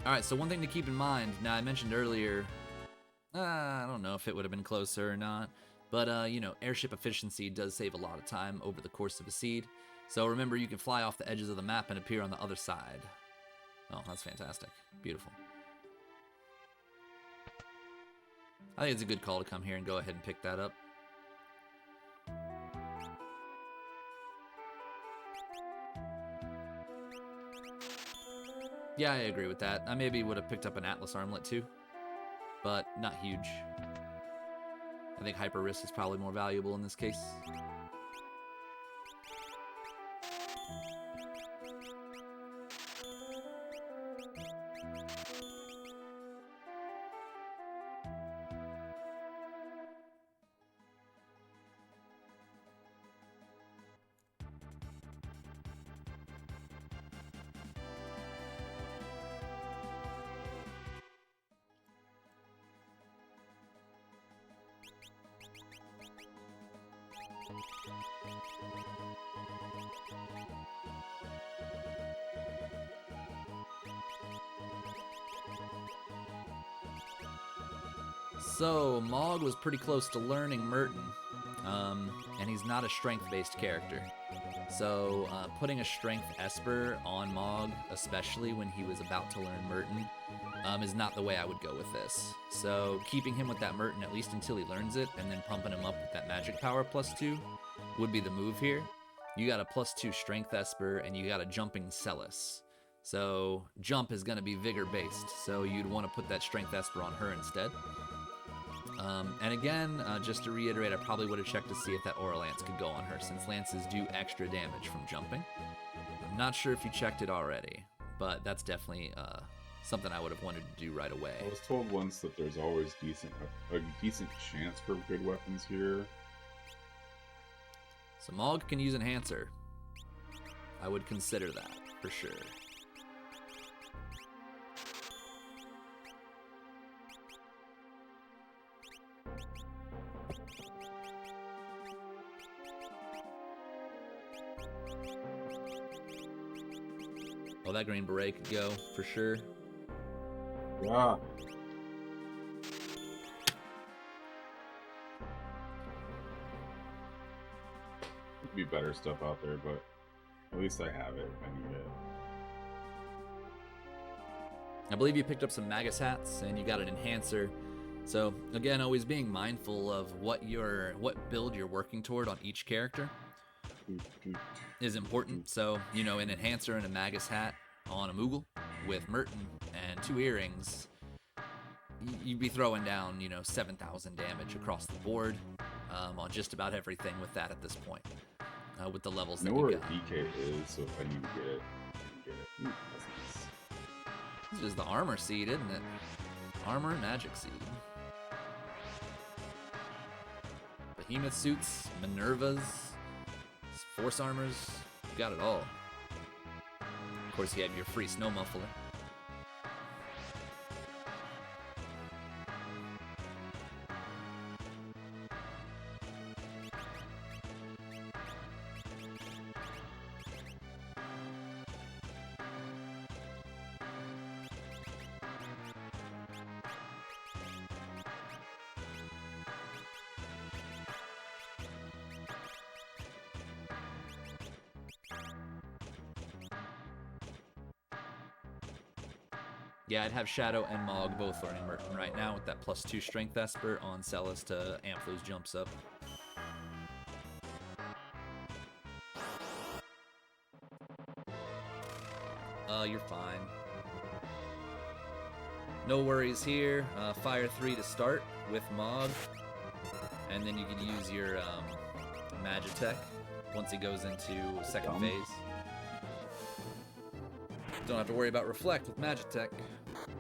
Alright, so one thing to keep in mind, now I mentioned earlier, I don't know if it would have been closer or not, but, you know, airship efficiency does save a lot of time over the course of a seed. So remember, you can fly off the edges of the map and appear on the other side. Oh, that's fantastic. Beautiful. I think it's a good call to come here and go ahead and pick that up. Yeah, I agree with that. I maybe would have picked up an Atlas Armlet too, but not huge. I think Hyper Wrist is probably more valuable in this case. So, Mog was pretty close to learning Merton, and he's not a strength-based character. So, putting a strength Esper on Mog, especially when he was about to learn Merton, is not the way I would go with this. So, keeping him with that Merton at least until he learns it, and then pumping him up with that magic power +2 would be the move here. You got a +2 strength Esper, and you got a jumping Celis. So, jump is going to be vigor-based, so you'd want to put that strength Esper on her instead. And again, just to reiterate, I probably would have checked to see if that Aura Lance could go on her, since lances do extra damage from jumping. I'm not sure if you checked it already, but that's definitely something I would have wanted to do right away. I was told once that there's always a decent chance for good weapons here. So Mog can use Enhancer. I would consider that, for sure. Oh, that Green Beret could go, for sure. Yeah. Could be better stuff out there, but at least I have it if I need it. I believe you picked up some Magus hats and you got an Enhancer. So again, always being mindful of what build you're working toward on each character is important. So, you know, an Enhancer and a Magus hat on a Moogle with Merton and 2 earrings, you'd be throwing down, 7,000 damage across the board on just about everything with that at this point, with the levels that you got. I know where DK is, so if I need to get it, I can get it. Ooh, that's nice. This is the armor seed, isn't it? Armor magic seed. Behemoth suits, Minervas, force armors, you got it all. Of course, you have your free snow muffler. Yeah, I'd have Shadow and Mog both learning Merton right now with that +2 strength Esper on Celis to amp those jumps up. You're fine. No worries here. Fire 3 to start with Mog, and then you can use your Magitech once he goes into second phase. Don't have to worry about Reflect with Magitech.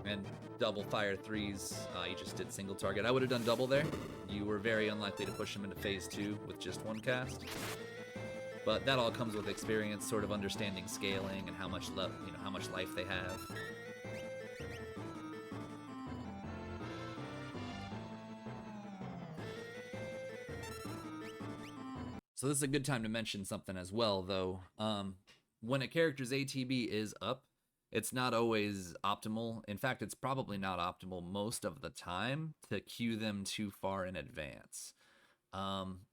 And double Fire 3s, you just did single target. I would have done double there. You were very unlikely to push him into phase 2 with just one cast. But that all comes with experience, sort of understanding scaling and how much how much life they have. So this is a good time to mention something as well, though. When a character's ATB is up, it's not always optimal. In fact, it's probably not optimal most of the time to queue them too far in advance.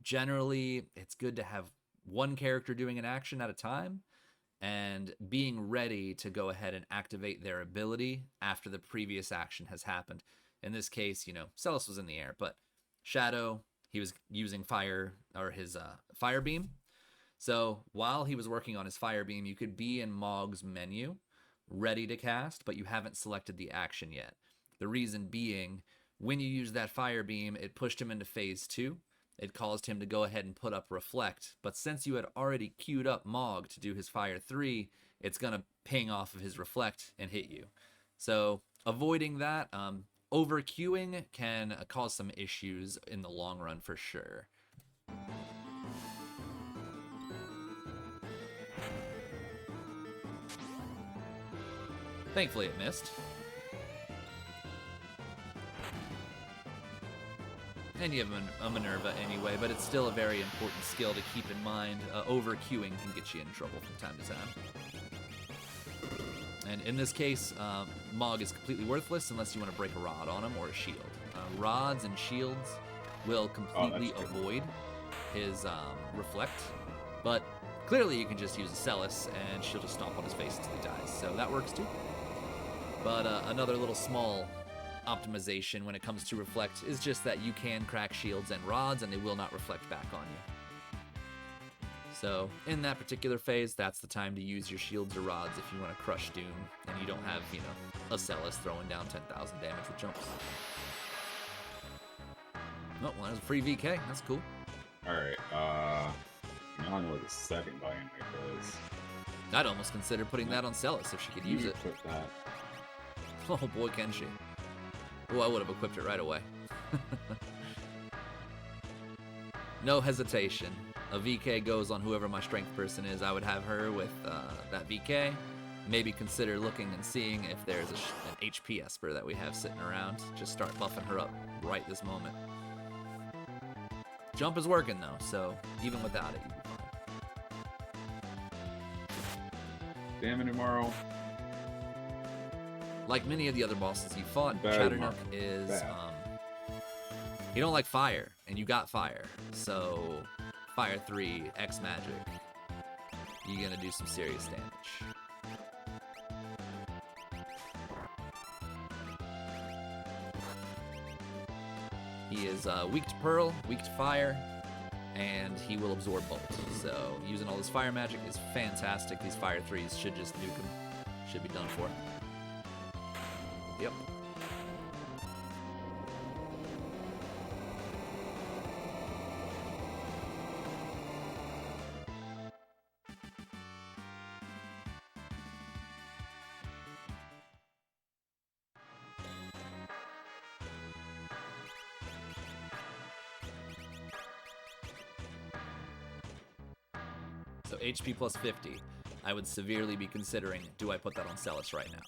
Generally, it's good to have one character doing an action at a time and being ready to go ahead and activate their ability after the previous action has happened. In this case, Celis was in the air, but Shadow, he was using fire, or his fire beam. So while he was working on his fire beam, you could be in Mog's menu ready to cast, but you haven't selected the action yet. The reason being, when you use that fire beam, it pushed him into phase 2. It caused him to go ahead and put up Reflect, but since you had already queued up Mog to do his fire 3, it's going to ping off of his Reflect and hit you. So avoiding that, over queuing can cause some issues in the long run for sure. Thankfully it missed. And you have a Minerva anyway, but it's still a very important skill to keep in mind. Over queuing can get you in trouble from time to time. And in this case, Mog is completely worthless unless you want to break a rod on him or a shield. Rods and shields will completely avoid his Reflect, but clearly you can just use a Celis and she'll just stomp on his face until he dies, so that works too. But another little small optimization when it comes to Reflect is just that you can crack shields and rods and they will not reflect back on you. So in that particular phase, that's the time to use your shields or rods if you want to crush Doom and you don't have, you know, a Celis throwing down 10,000 damage with jumps. Oh, well, there's a free VK. That's cool. Alright, now I know what the second volume is. I'd almost consider putting that on Celis if she could use it. Put that. Oh boy, can she. Oh, I would have equipped it right away. No hesitation. A VK goes on whoever my strength person is. I would have her with that VK. Maybe consider looking and seeing if there's an HP Esper that we have sitting around. Just start buffing her up right this moment. Jump is working though, so even without it, you'd be fine. Damn it, tomorrow. Like many of the other bosses you fought, Chatternook is, you don't like fire, and you got fire. So, fire 3, X magic, you're gonna do some serious damage. He is weak to Pearl, weak to fire, and he will absorb Bolt. So, using all this fire magic is fantastic. These fire 3s should just nuke him. Should be done for. Yep. So HP plus 50. I would severely be considering, do I put that on Celis right now?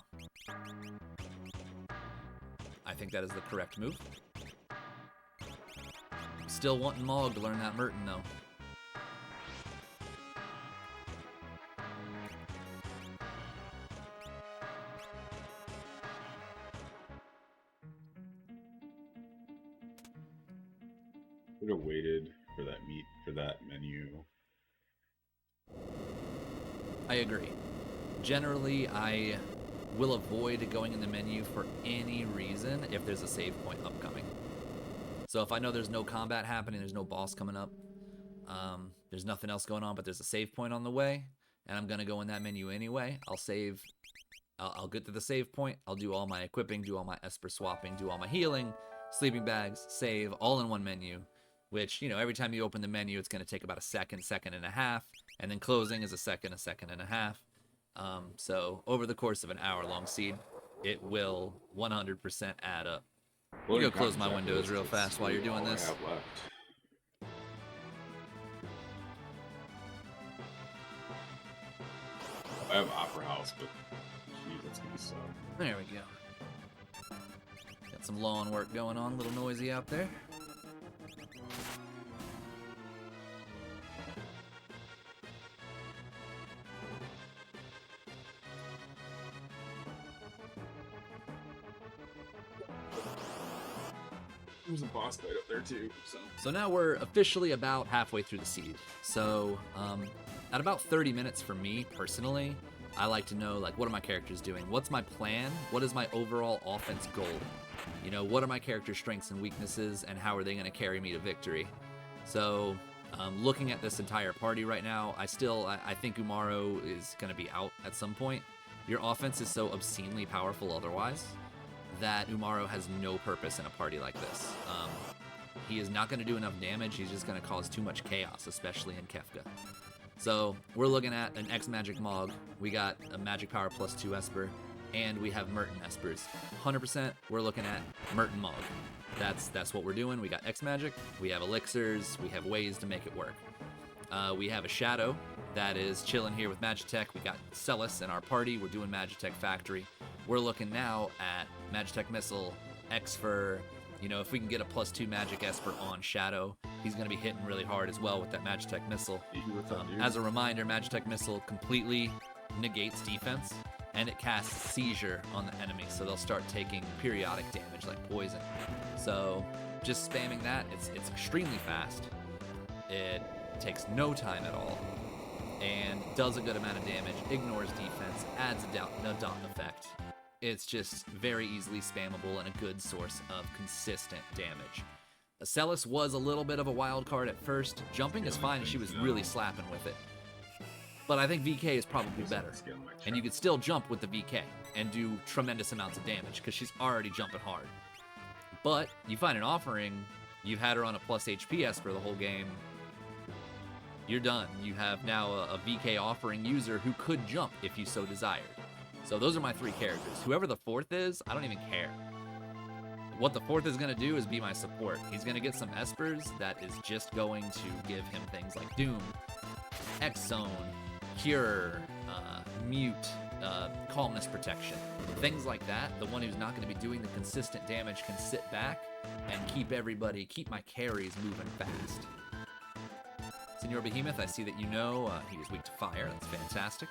I think that is the correct move. Still wanting Mog to learn that Merton, though. Should have waited for that menu. I agree. Generally, I will avoid going in the menu for any reason if there's a save point upcoming. So if I know there's no combat happening, there's no boss coming up, there's nothing else going on, but there's a save point on the way, and I'm gonna go in that menu anyway, I'll save, I'll get to the save point, I'll do all my equipping, do all my Esper swapping, do all my healing, sleeping bags, save, all in one menu, which, you know, every time you open the menu, it's gonna take about a second, second and a half, and then closing is a second and a half. So over the course of an hour-long seed, it will 100% add up. You go close my windows real fast while you're doing this. I have Opera House, but geez, that's gonna be so. There we go. Got some lawn work going on, a little noisy out there. There's a boss fight up there too. So now we're officially about halfway through the seed. So at about 30 minutes for me personally, I like to know, like, what are my characters doing? What's my plan? What is my overall offense goal? You know, what are my character strengths and weaknesses, and how are they going to carry me to victory? So looking at this entire party right now, I think Umaro is going to be out at some point, your offense is so obscenely powerful otherwise that Umaro has no purpose in a party like this. He is not going to do enough damage. He's just going to cause too much chaos, especially in Kefka. So we're looking at an X-Magic Mog. We got a Magic Power +2 Esper, and we have Merton Espers. 100%, we're looking at Merton Mog. That's what we're doing. We got X-Magic, we have Elixirs, we have ways to make it work. We have a Shadow that is chilling here with Magitech. We got Celis in our party. We're doing Magitech Factory. We're looking now at Magitech Missile, X-Fur. You know, if we can get a +2 Magic Esper on Shadow, he's going to be hitting really hard as well with that Magitech Missile. As a reminder, Magitech Missile completely negates defense, and it casts Seizure on the enemy, so they'll start taking periodic damage like poison. So just spamming that, it's extremely fast. It takes no time at all, and does a good amount of damage, ignores defense, adds a dot effect. It's just very easily spammable and a good source of consistent damage. Celis was a little bit of a wild card at first. Jumping is fine, she was really slapping with it. But I think VK is probably better. And you could still jump with the VK and do tremendous amounts of damage because she's already jumping hard. But you find an offering, you've had her on a plus HP Esper the whole game, you're done. You have now a VK offering user who could jump if you so desired. So those are my 3 characters. Whoever the 4th is, I don't even care. What the 4th is going to do is be my support. He's going to get some Espers that is just going to give him things like Doom, X-Zone, Cure, Mute, Calmness Protection. Things like that. The one who's not going to be doing the consistent damage can sit back and keep my carries moving fast. Senor Behemoth, I see that you know he is weak to fire. That's fantastic.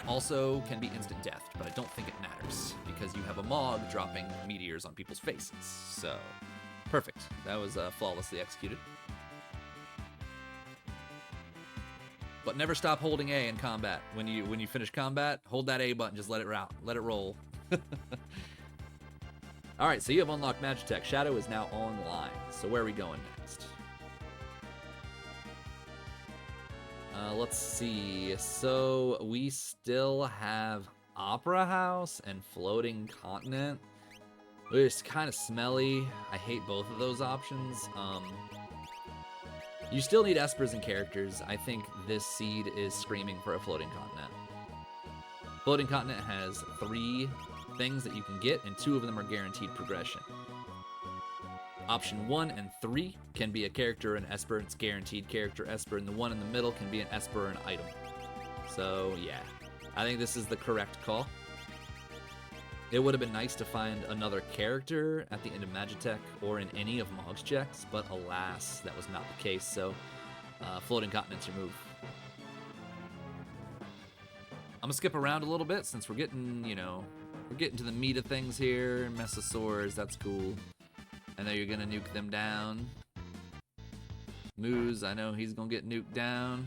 Also can be instant death, but I don't think it matters because you have a Mog dropping meteors on people's faces. So, perfect. That was flawlessly executed. But never stop holding A in combat. When you finish combat, hold that A button, just let it roll. All right, so you have unlocked Magitech. Shadow is now online. So where are we going next? Let's see. So we still have Opera House and Floating Continent. It's kind of smelly. I hate both of those options. You still need Espers and characters. I think this seed is screaming for a Floating Continent. Floating Continent has 3 things that you can get, and 2 of them are guaranteed progression. Option 1 and 3 can be a character and Esper. It's guaranteed character Esper, and the one in the middle can be an Esper and item. So yeah, I think this is the correct call. It would have been nice to find another character at the end of Magitech or in any of Mog's checks, but alas, that was not the case. So Floating Continent's your move. I'm gonna skip around a little bit since we're getting to the meat of things here. Mesosaurs, that's cool. I know you're gonna nuke them down. Moose, I know he's gonna get nuked down.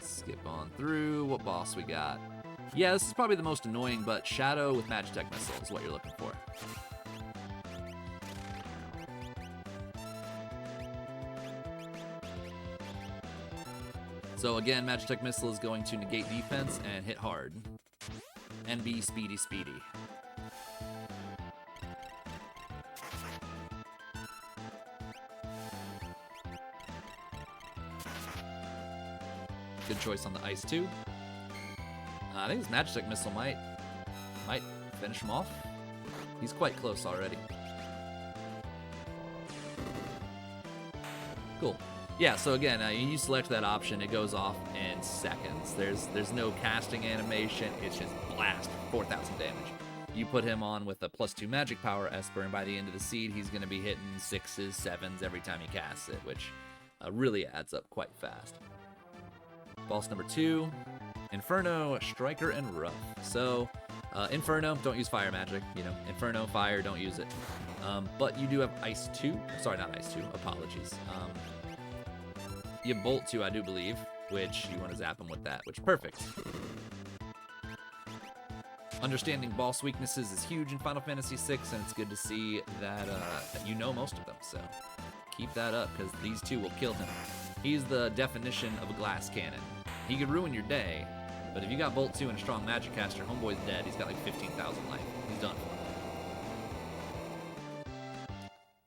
Skip on through. What boss we got? Yeah, this is probably the most annoying, but Shadow with Magitech Missile is what you're looking for. So again, Magitech Missile is going to negate defense and hit hard. And be speedy. Good choice on the ice too. I think this Magitech Missile might finish him off. He's quite close already. Cool. Yeah, so again, you select that option, it goes off in seconds. There's no casting animation, it's just blast, 4,000 damage. You put him on with a +2 magic power Esper, and by the end of the seed, he's going to be hitting 6s, 7s every time he casts it, which really adds up quite fast. Boss number 2, Inferno, Striker, and Rough. So, Inferno, don't use fire magic. Inferno, fire, don't use it. But you do have Ice 2. Sorry, not Ice 2. Apologies. You have Bolt 2, I do believe, which you want to zap him with that, which perfect. Understanding boss weaknesses is huge in Final Fantasy VI, and it's good to see that you know most of them. So, keep that up, because these 2 will kill him. He's the definition of a glass cannon. He could ruin your day, But if you got Bolt 2 and a strong magic caster, homeboy's dead. He's got like 15,000 life. He's done.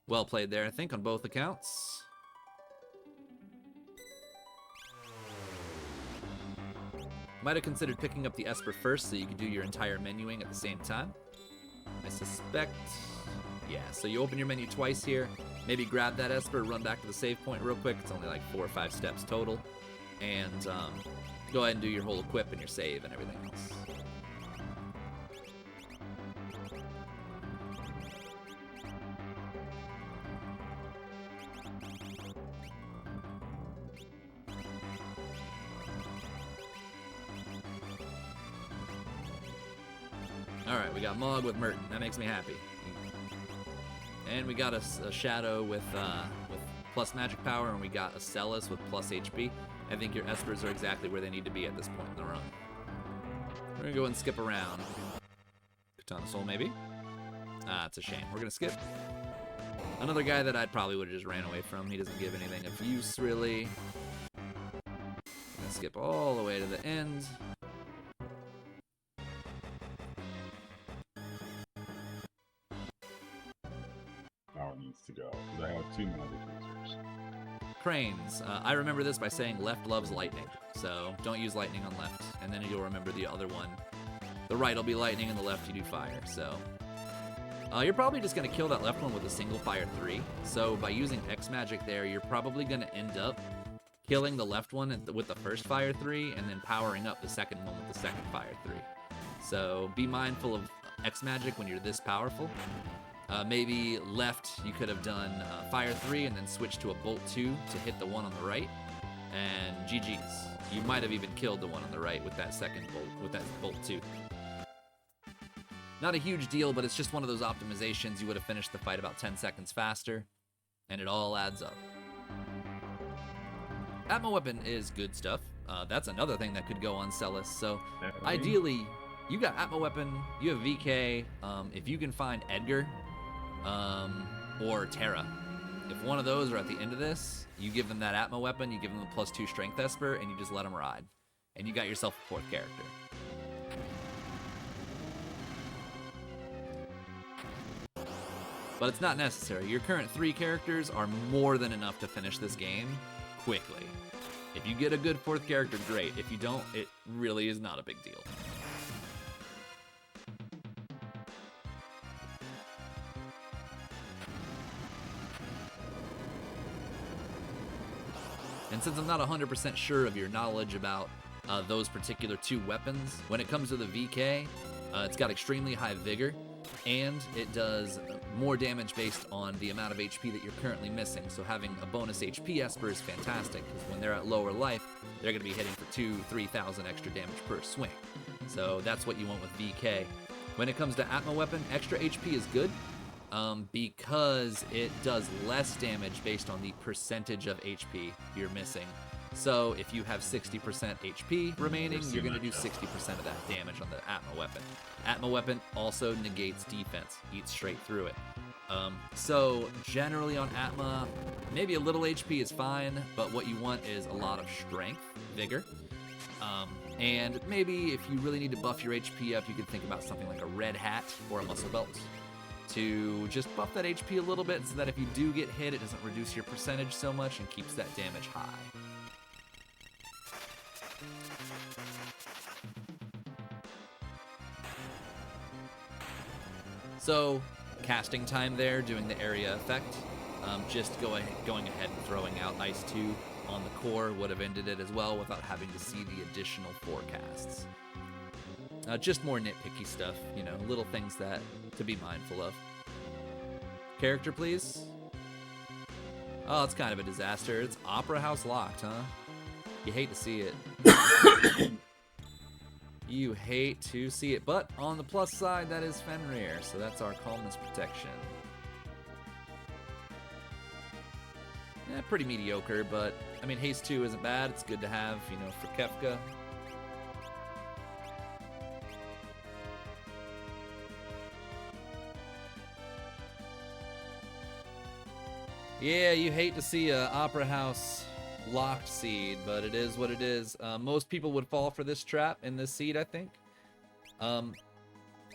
Well played there, I think, on both accounts. Might have considered picking up the Esper first so you could do your entire menuing at the same time. I suspect... Yeah, so you open your menu twice here. Maybe grab that Esper, run back to the save point real quick. It's only like 4 or 5 steps total. And go ahead and do your whole equip and your save and everything else. Alright, we got Mog with Merton. That makes me happy. And we got a Shadow with plus magic power, and we got a Celis with plus HP. I think your Espers are exactly where they need to be at this point in the run. We're gonna go and skip around. Katana Soul, maybe? Ah, it's a shame. We're gonna skip. Another guy that I probably would have just ran away from. He doesn't give anything of use, really. Gonna skip all the way to the end. Needs to go, because I have 2 magic users. Cranes. I remember this by saying left loves lightning, so don't use lightning on left, and then you'll remember the other one. The right will be lightning, and the left you do fire, so... you're probably just going to kill that left one with a single fire 3, so by using X magic there, you're probably going to end up killing the left one with the first fire 3, and then powering up the second one with the second fire 3. So be mindful of X magic when you're this powerful. Maybe left, you could have done fire 3 and then switch to a bolt 2 to hit the one on the right, and GG's. You might have even killed the one on the right with that second bolt, with that bolt 2. Not a huge deal, but it's just one of those optimizations. You would have finished the fight about 10 seconds faster, and it all adds up. Atma Weapon is good stuff. That's another thing that could go on Celis. So ideally, you got Atma Weapon, you have VK. If you can find Edgar, or Terra. If one of those are at the end of this, you give them that Atma Weapon, you give them the plus 2 Strength Esper, and you just let them ride. And you got yourself a 4th character. But it's not necessary. Your current 3 characters are more than enough to finish this game quickly. If you get a good 4th character, great. If you don't, it really is not a big deal. And since I'm not 100% sure of your knowledge about those particular 2 weapons, when it comes to the VK, it's got extremely high vigor, and it does more damage based on the amount of HP that you're currently missing. So having a bonus HP Esper is fantastic, because when they're at lower life, they're going to be hitting for 2,000-3,000 extra damage per swing. So that's what you want with VK. When it comes to Atma Weapon, extra HP is good, because it does less damage based on the percentage of HP you're missing. So if you have 60% HP remaining, you're going to do 60% of that damage on the Atma Weapon. Atma Weapon also negates defense, eats straight through it. So generally on Atma, maybe a little HP is fine, but what you want is a lot of strength, vigor. And maybe if you really need to buff your HP up, you could think about something like a red hat or a muscle belt to just buff that HP a little bit so that if you do get hit, it doesn't reduce your percentage so much and keeps that damage high. So, casting time there, doing the area effect, just going ahead and throwing out Ice 2 on the core would have ended it as well without having to see the additional forecasts. Just more nitpicky stuff, you know, little things that to be mindful of. Character, please. Oh, it's kind of a disaster. It's Opera House locked, huh? You hate to see it. You hate to see it. But on the plus side, that is Fenrir, so that's our calmness protection. Pretty mediocre, but I mean, Haste 2 isn't bad. It's good to have, you know, for Kefka. Yeah, you hate to see a Opera House locked seed, but it is what it is. Most people would fall for this trap in this seed, I think.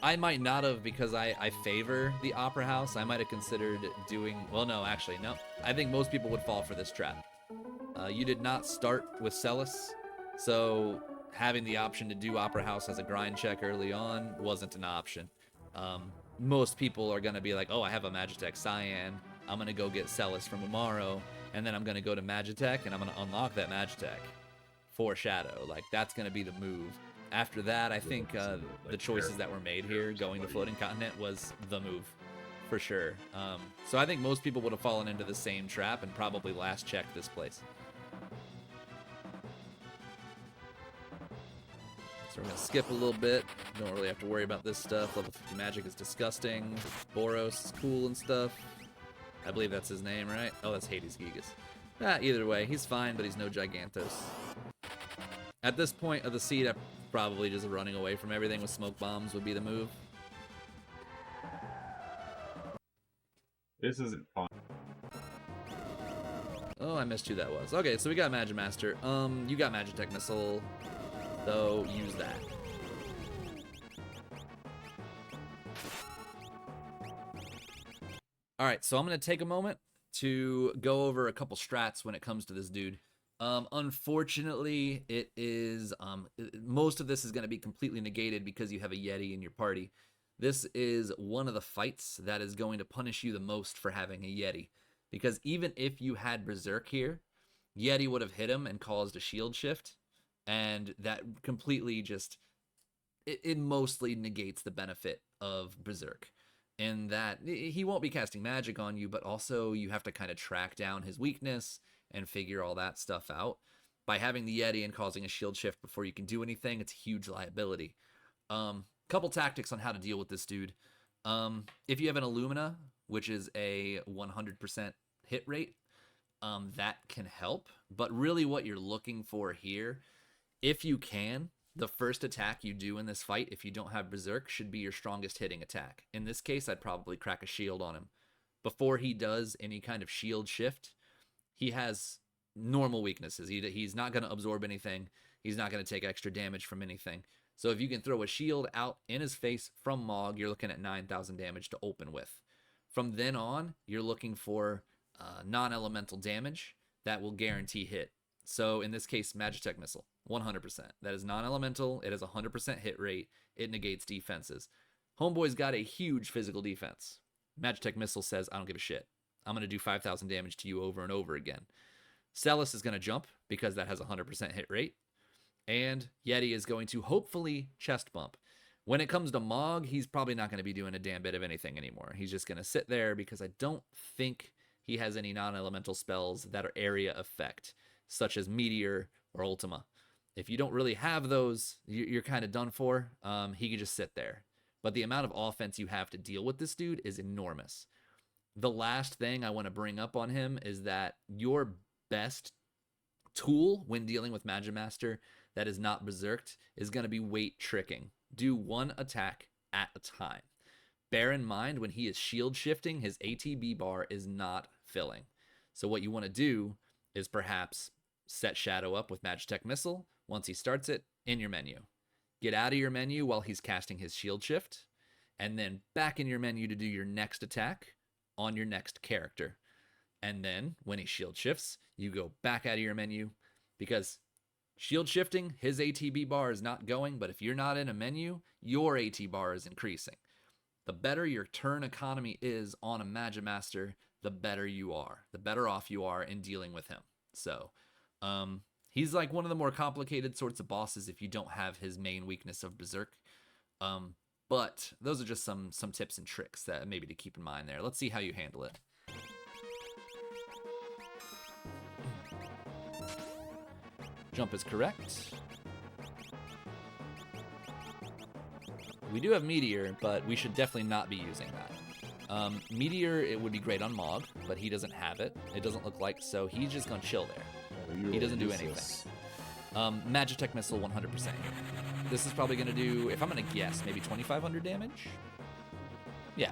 I might not have, because I favor the Opera House. I might have considered doing... Well, no, actually, no. I think most people would fall for this trap. You did not start with Celis, so having the option to do Opera House as a grind check early on wasn't an option. Most people are going to be like, oh, I have a Magitech Cyan. I'm going to go get Celis from tomorrow, and then I'm going to go to Magitech, and I'm going to unlock that Magitech for Shadow. Like, that's going to be the move. After that, I think the choices that were made here, going to Floating Continent, was the move, for sure. So I think most people would have fallen into the same trap and probably last checked this place. So we're going to skip a little bit. Don't really have to worry about this stuff. Level 50 magic is disgusting. Boros is cool and stuff. I believe that's his name, right? Oh, that's Hades Gigas. Either way, he's fine, but he's no Gigantos. At this point of the seed, I'm probably just running away from everything with smoke bombs would be the move. This isn't fun. Oh, I missed who that was. Okay, so we got Magimaster. You got Magitech Missile, so use that. Alright, so I'm going to take a moment to go over a couple strats when it comes to this dude. Unfortunately, it is, most of this is going to be completely negated because you have a Yeti in your party. This is one of the fights that is going to punish you the most for having a Yeti. Because even if you had Berserk here, Yeti would have hit him and caused a shield shift. And that completely just, it mostly negates the benefit of Berserk. In that he won't be casting magic on you, but also you have to kind of track down his weakness and figure all that stuff out. By having the Yeti and causing a shield shift before you can do anything, it's a huge liability. Couple tactics on how to deal with this dude. If you have an Illumina, which is a 100% hit rate, that can help. But really what you're looking for here, if you can, the first attack you do in this fight, if you don't have Berserk, should be your strongest hitting attack. In this case, I'd probably crack a shield on him. Before he does any kind of shield shift, he has normal weaknesses. He's not going to absorb anything. He's not going to take extra damage from anything. So if you can throw a shield out in his face from Mog, you're looking at 9,000 damage to open with. From then on, you're looking for non-elemental damage that will guarantee hit. So in this case, Magitech Missile, 100%. That is non-elemental. It has a 100% hit rate. It negates defenses. Homeboy's got a huge physical defense. Magitech Missile says, I don't give a shit. I'm going to do 5,000 damage to you over and over again. Celis is going to jump because that has a 100% hit rate. And Yeti is going to hopefully chest bump. When it comes to Mog, he's probably not going to be doing a damn bit of anything anymore. He's just going to sit there because I don't think he has any non-elemental spells that are area effect, such as Meteor or Ultima. If you don't really have those, you're kind of done for. He can just sit there. But the amount of offense you have to deal with this dude is enormous. The last thing I want to bring up on him is that your best tool when dealing with Magimaster that is not berserked is going to be weight tricking. Do one attack at a time. Bear in mind, when he is shield shifting, his ATB bar is not filling. So what you want to do is perhaps set Shadow up with Magitech Missile. Once he starts it, in your menu. Get out of your menu while he's casting his shield shift, and then back in your menu to do your next attack on your next character. And then when he shield shifts, you go back out of your menu, because shield shifting, his ATB bar is not going, but if you're not in a menu, your AT bar is increasing. The better your turn economy is on a Magimaster, the better you are. The better off you are in dealing with him. So, he's like one of the more complicated sorts of bosses if you don't have his main weakness of Berserk. But those are just some tips and tricks that maybe to keep in mind there. Let's see how you handle it. Jump is correct. We do have Meteor, but we should definitely not be using that. Meteor, it would be great on Mog, but he doesn't have it. It doesn't look like, so he's just gonna chill there. He doesn't do anything. Magitech Missile 100%. This is probably gonna do, if I'm gonna guess, maybe 2,500 damage? Yeah,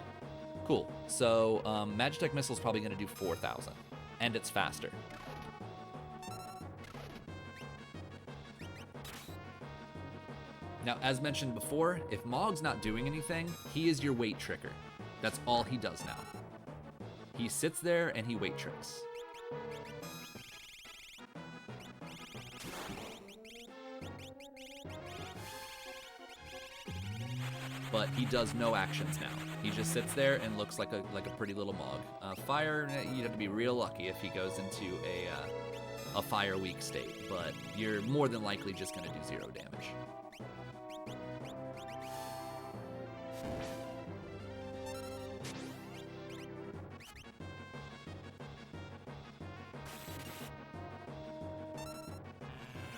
cool. So Magitech Missile is probably gonna do 4,000, and it's faster. Now, as mentioned before, if Mog's not doing anything, he is your weight tricker. That's all he does now. He sits there and he weight tricks. But he does no actions now. He just sits there and looks like a pretty little Mog. Fire, you'd have to be real lucky if he goes into a fire weak state, but you're more than likely just going to do 0 damage.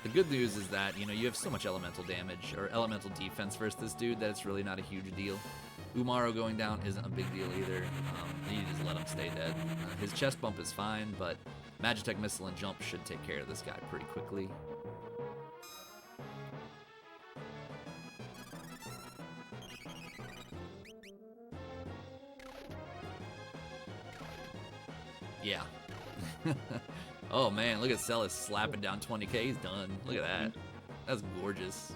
The good news is that, you know, you have so much elemental damage or elemental defense versus this dude that it's really not a huge deal. Umaro going down isn't a big deal either. You just let him stay dead. His chest bump is fine, but Magitech Missile and Jump should take care of this guy pretty quickly. Yeah. Oh man, look at Celis slapping down 20k. He's done. Look at that. That's gorgeous.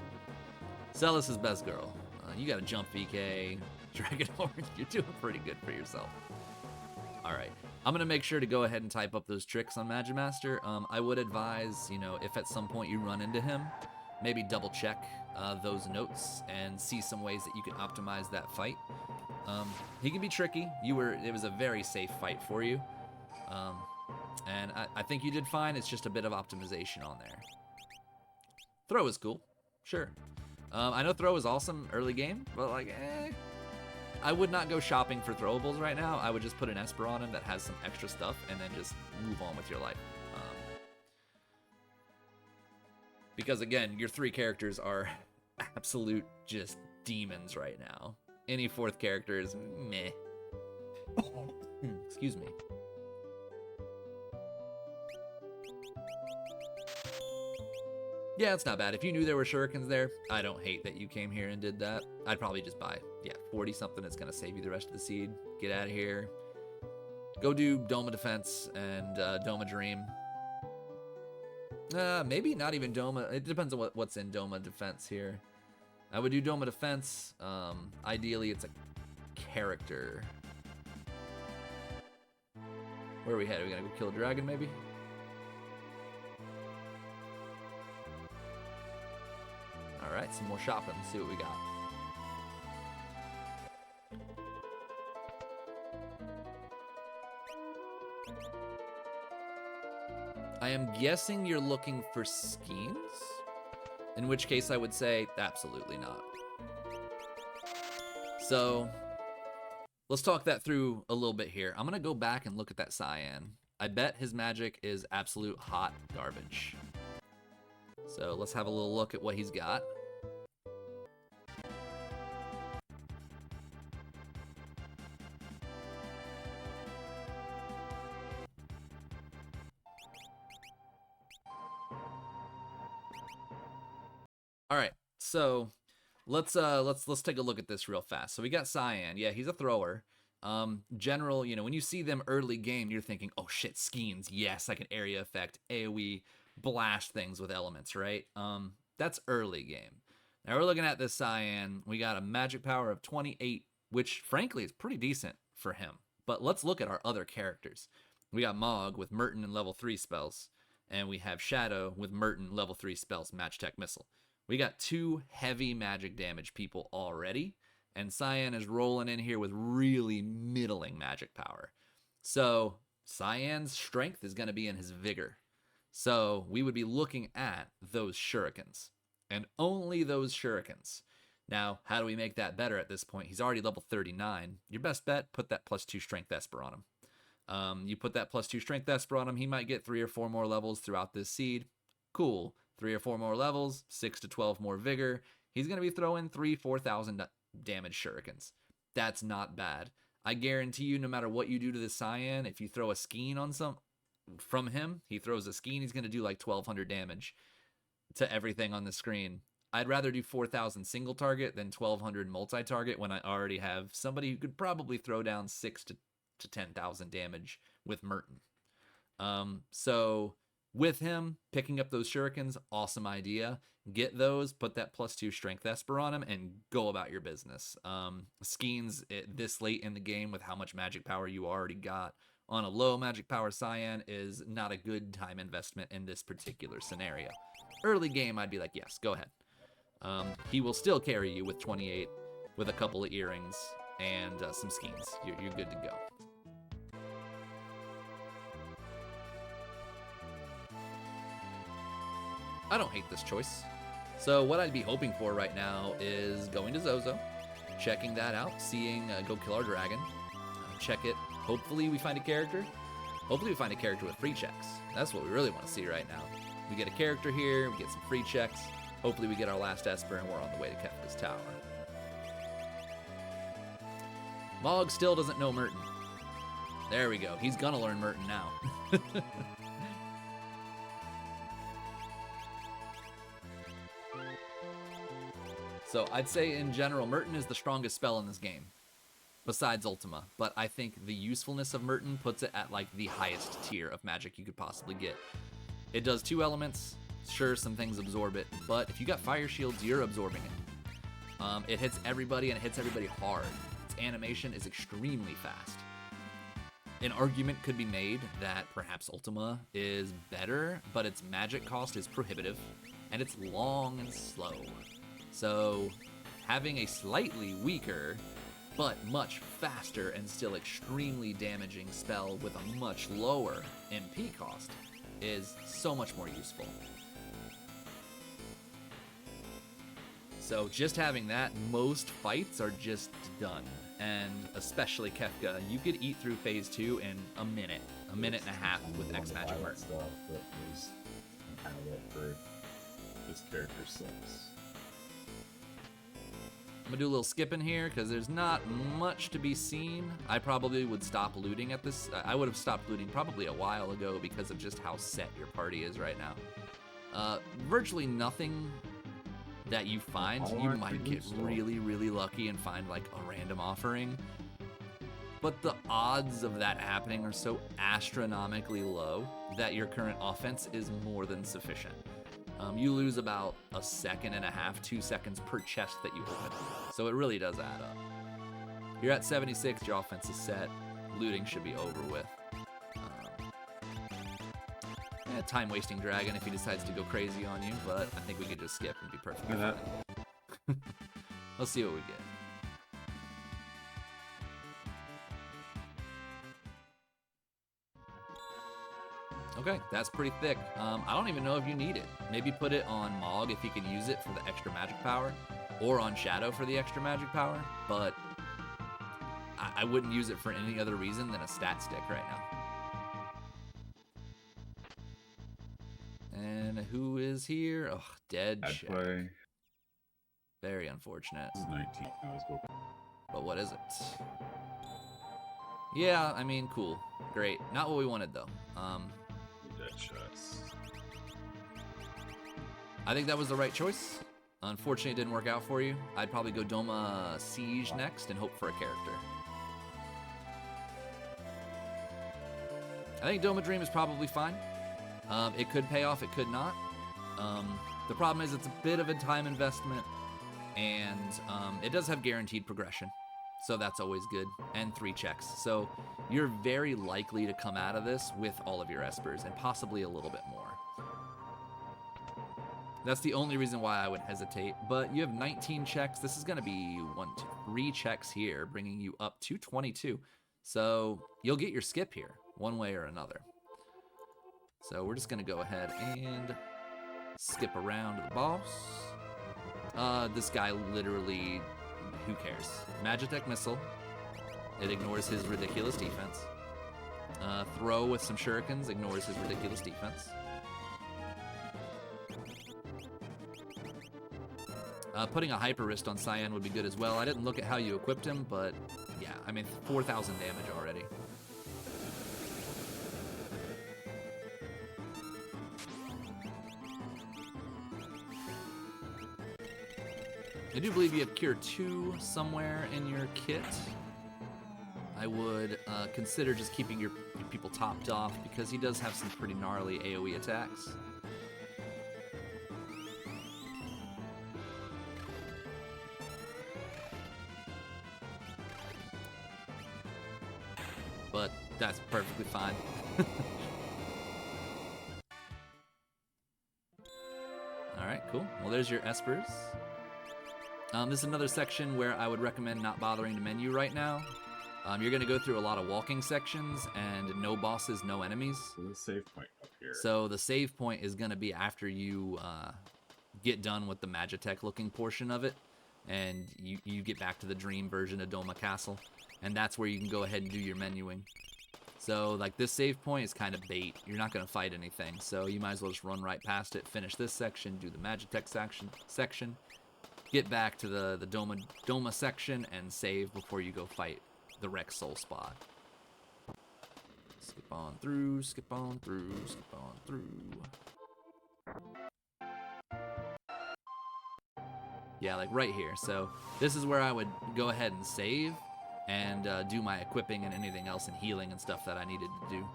Celis is best girl. You got a jump VK, Dragon Horn. You're doing pretty good for yourself. All right. I'm going to make sure to go ahead and type up those tricks on Magimaster. I would advise, you know, if at some point you run into him, maybe double check those notes and see some ways that you can optimize that fight. He can be tricky. It was a very safe fight for you. And I think you did fine. It's just a bit of optimization on there. Throw is cool. Sure. I know throw is awesome early game, but like, I would not go shopping for throwables right now. I would just put an Esper on him that has some extra stuff and then just move on with your life. Because again, your 3 characters are absolute just demons right now. Any 4th character is meh. Excuse me. Yeah, it's not bad. If you knew there were shurikens there, I don't hate that you came here and did that. I'd probably just buy, 40 something that's going to save you the rest of the seed. Get out of here. Go do Doma Defense and Doma Dream. Maybe not even Doma. It depends on what's in Doma Defense here. I would do Doma Defense. Ideally, it's a character. Where are we headed? Are we going to go kill a dragon, maybe? Alright, some more shopping. Let's see what we got. I am guessing you're looking for Skeens? In which case I would say, absolutely not. So, let's talk that through a little bit here. I'm going to go back and look at that Cyan. I bet his magic is absolute hot garbage. So, let's have a little look at what he's got. All right, so let's take a look at this real fast. So we got Cyan. Yeah, he's a thrower. General, you know, when you see them early game, you're thinking, oh shit, Skeens. Yes, I can area effect, AoE, blast things with elements, right? That's early game. Now we're looking at this Cyan. We got a magic power of 28, which frankly is pretty decent for him. But let's look at our other characters. We got Mog with Merton and level 3 spells. And we have Shadow with Merton level 3 spells, Magitech Missile. We got 2 heavy magic damage people already, and Cyan is rolling in here with really middling magic power. So Cyan's strength is going to be in his vigor. So we would be looking at those shurikens, and only those shurikens. Now, how do we make that better at this point? He's already level 39. Your best bet, put that +2 strength Esper on him. You put that +2 strength Esper on him, he might get 3 or 4 more levels throughout this seed. Cool. 3 or 4 more levels, 6 to 12 more vigor. He's going to be throwing 4,000 damage shurikens. That's not bad. I guarantee you, no matter what you do to the Cyan, if you throw a Skeen on from him, he throws a Skeen, he's going to do like 1,200 damage to everything on the screen. I'd rather do 4,000 single target than 1,200 multi-target when I already have somebody who could probably throw down 6 to 10,000 damage with Merton. So With him, picking up those shurikens, awesome idea. Get those, put that +2 strength esper on him, and go about your business. Skeens, this late in the game with how much magic power you already got on a low magic power Cyan is not a good time investment in this particular scenario. Early game, I'd be like, yes, go ahead. He will still carry you with 28, with a couple of earrings and some Skeens. You're good to go. I don't hate this choice. So what I'd be hoping for right now is going to Zozo, checking that out, seeing go kill our dragon, check it. Hopefully we find a character. Hopefully we find a character with free checks. That's what we really want to see right now. We get a character here, we get some free checks. Hopefully we get our last Esper and we're on the way to Kefka's Tower. Mog still doesn't know Merton. There we go. He's gonna learn Merton now. So I'd say in general, Merton is the strongest spell in this game, besides Ultima. But I think the usefulness of Merton puts it at like the highest tier of magic you could possibly get. It does 2 elements. Sure, some things absorb it, but if you got fire shields, you're absorbing it. It hits everybody, and it hits everybody hard. Its animation is extremely fast. An argument could be made that perhaps Ultima is better, but its magic cost is prohibitive, and it's long and slow. So having a slightly weaker, but much faster and still extremely damaging spell with a much lower MP cost is so much more useful. So just having that, most fights are just done. And especially Kefka, you could eat through phase 2 in a minute and a half with X Magic Merton. Stuff that was kind of it for this character sucks. I'm gonna do a little skipping here because there's not much to be seen. I probably would stop looting at this. I would have stopped looting probably a while ago because of just how set your party is right now. Virtually nothing that you find. You might get really, really lucky and find like a random offering. But the odds of that happening are so astronomically low that your current offense is more than sufficient. You lose about 1.5 seconds, 2 seconds per chest that you open. So it really does add up. You're at 76, your offense is set. Looting should be over with. Time-wasting dragon if he decides to go crazy on you, but I think we could just skip and be perfectly fine. Let's see what we get. Okay, that's pretty thick. I don't even know if you need it. Maybe put it on Mog if he can use it for the extra magic power, or on Shadow for the extra magic power, but I wouldn't use it for any other reason than a stat stick right now. And who is here? Oh, dead I'd check. play. Very unfortunate. This is 19. No, let's go. But what is it? Yeah, I mean, cool. Great. Not what we wanted, though. Dead shots. I think that was the right choice. Unfortunately, it didn't work out for you. I'd probably go Doma Siege next and hope for a character. I think Doma Dream is probably fine. It could pay off, it could not. The problem is it's a bit of a time investment, and it does have guaranteed progression, so that's always good, and 3 checks. So you're very likely to come out of this with all of your Espers, and possibly a little bit more. That's the only reason why I would hesitate, but you have 19 checks. This is going to be 3 checks here, bringing you up to 22. So you'll get your skip here, one way or another. So we're just going to go ahead and skip around to the boss. This guy literally, who cares? Magitech Missile. It ignores his ridiculous defense. Throw with some shurikens ignores his ridiculous defense. Putting a Hyper Wrist on Cyan would be good as well. I didn't look at how you equipped him, but yeah, I mean, 4,000 damage already. I do believe you have Cure 2 somewhere in your kit. I would consider just keeping your people topped off because he does have some pretty gnarly AoE attacks. But that's perfectly fine. Alright, cool. Well, there's your Espers. This is another section where I would recommend not bothering to menu right now. You're going to go through a lot of walking sections and no bosses, no enemies. There's a save point up here. So the save point is going to be after you get done with the Magitech looking portion of it, and you get back to the dream version of Doma Castle, and that's where you can go ahead and do your menuing. So like this save point is kind of bait. You're not going to fight anything, so you might as well just run right past it, finish this section, do the Magitech section, get back to the Doma section, and save before you go fight the Rex Soul Spot. Skip on through, skip on through, skip on through. Yeah, like right here. So this is where I would go ahead and save and do my equipping and anything else and healing and stuff that I needed to do.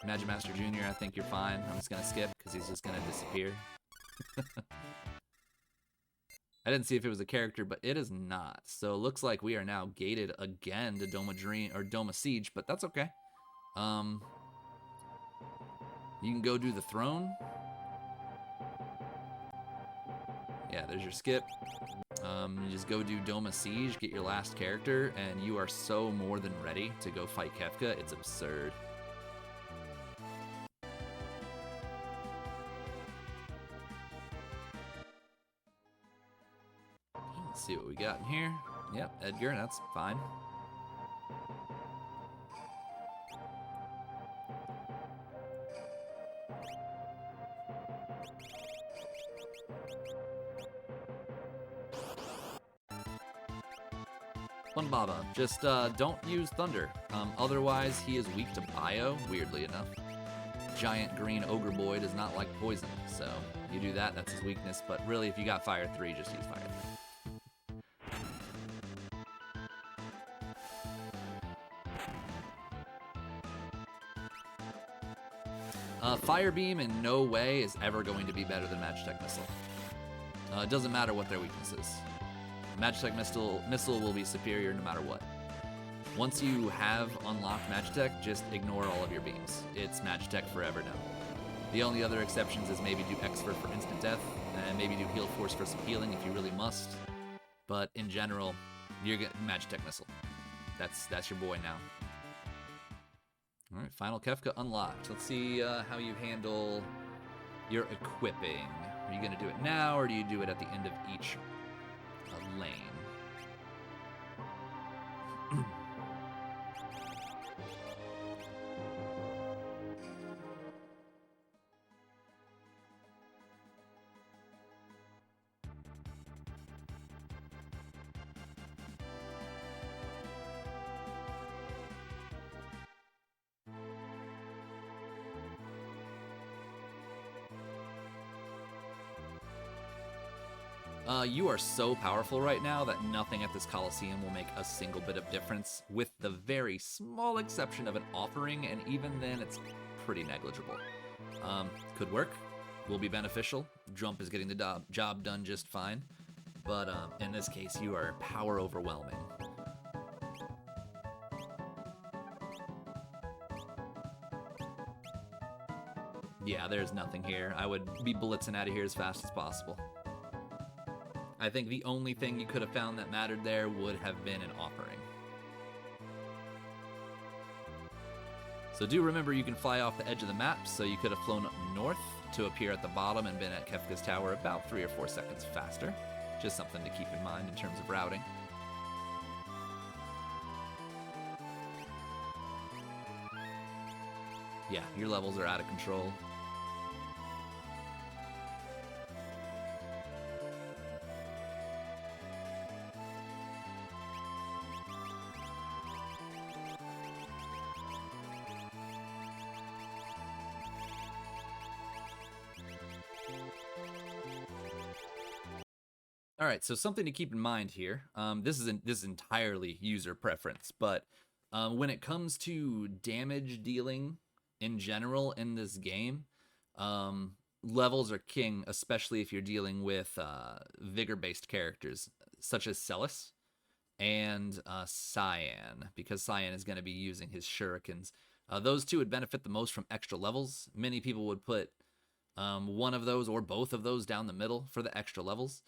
Magic Master Jr., I think you're fine. I'm just going to skip because he's just going to disappear. I didn't see if it was a character, but it is not. So it looks like we are now gated again to Doma Dream or Doma Siege, but that's okay. You can go do the throne. Yeah, there's your skip. You just go do Doma Siege, get your last character, and you are so more than ready to go fight Kefka. It's absurd. Let's see what we got in here. Yep, Edgar, that's fine. One Baba, just don't use Thunder. Otherwise, he is weak to Bio, weirdly enough. Giant green ogre boy does not like poison, so you do that, that's his weakness. But really, if you got Fire 3, just use Fire 3. Fire Beam in no way is ever going to be better than Magitech Missile. It doesn't matter what their weakness is. Magitech Missile will be superior no matter what. Once you have unlocked Magitech, just ignore all of your beams. It's Magitech forever now. The only other exceptions is maybe do Expert for instant death, and maybe do Heal Force for some healing if you really must. But in general, you're getting Magitech Missile. That's your boy now. All right, final Kefka unlocked. Let's see how you handle your equipping. Are you going to do it now, or do you do it at the end of each lane? You are so powerful right now that nothing at this Coliseum will make a single bit of difference, with the very small exception of an offering, and even then it's pretty negligible. Could work, will be beneficial. Jump is getting the job done just fine, but in this case, you are power overwhelming. Yeah, there's nothing here. I would be blitzing out of here as fast as possible. I think the only thing you could have found that mattered there would have been an offering. So do remember you can fly off the edge of the map, so you could have flown up north to appear at the bottom and been at Kefka's Tower about 3 or 4 seconds faster. Just something to keep in mind in terms of routing. Yeah, your levels are out of control. All right, so something to keep in mind here. This is entirely user preference, but when it comes to damage dealing in general in this game, levels are king, especially if you're dealing with vigor-based characters such as Celis and Cyan, because Cyan is going to be using his shurikens. Those two would benefit the most from extra levels. Many people would put one of those or both of those down the middle for the extra levels.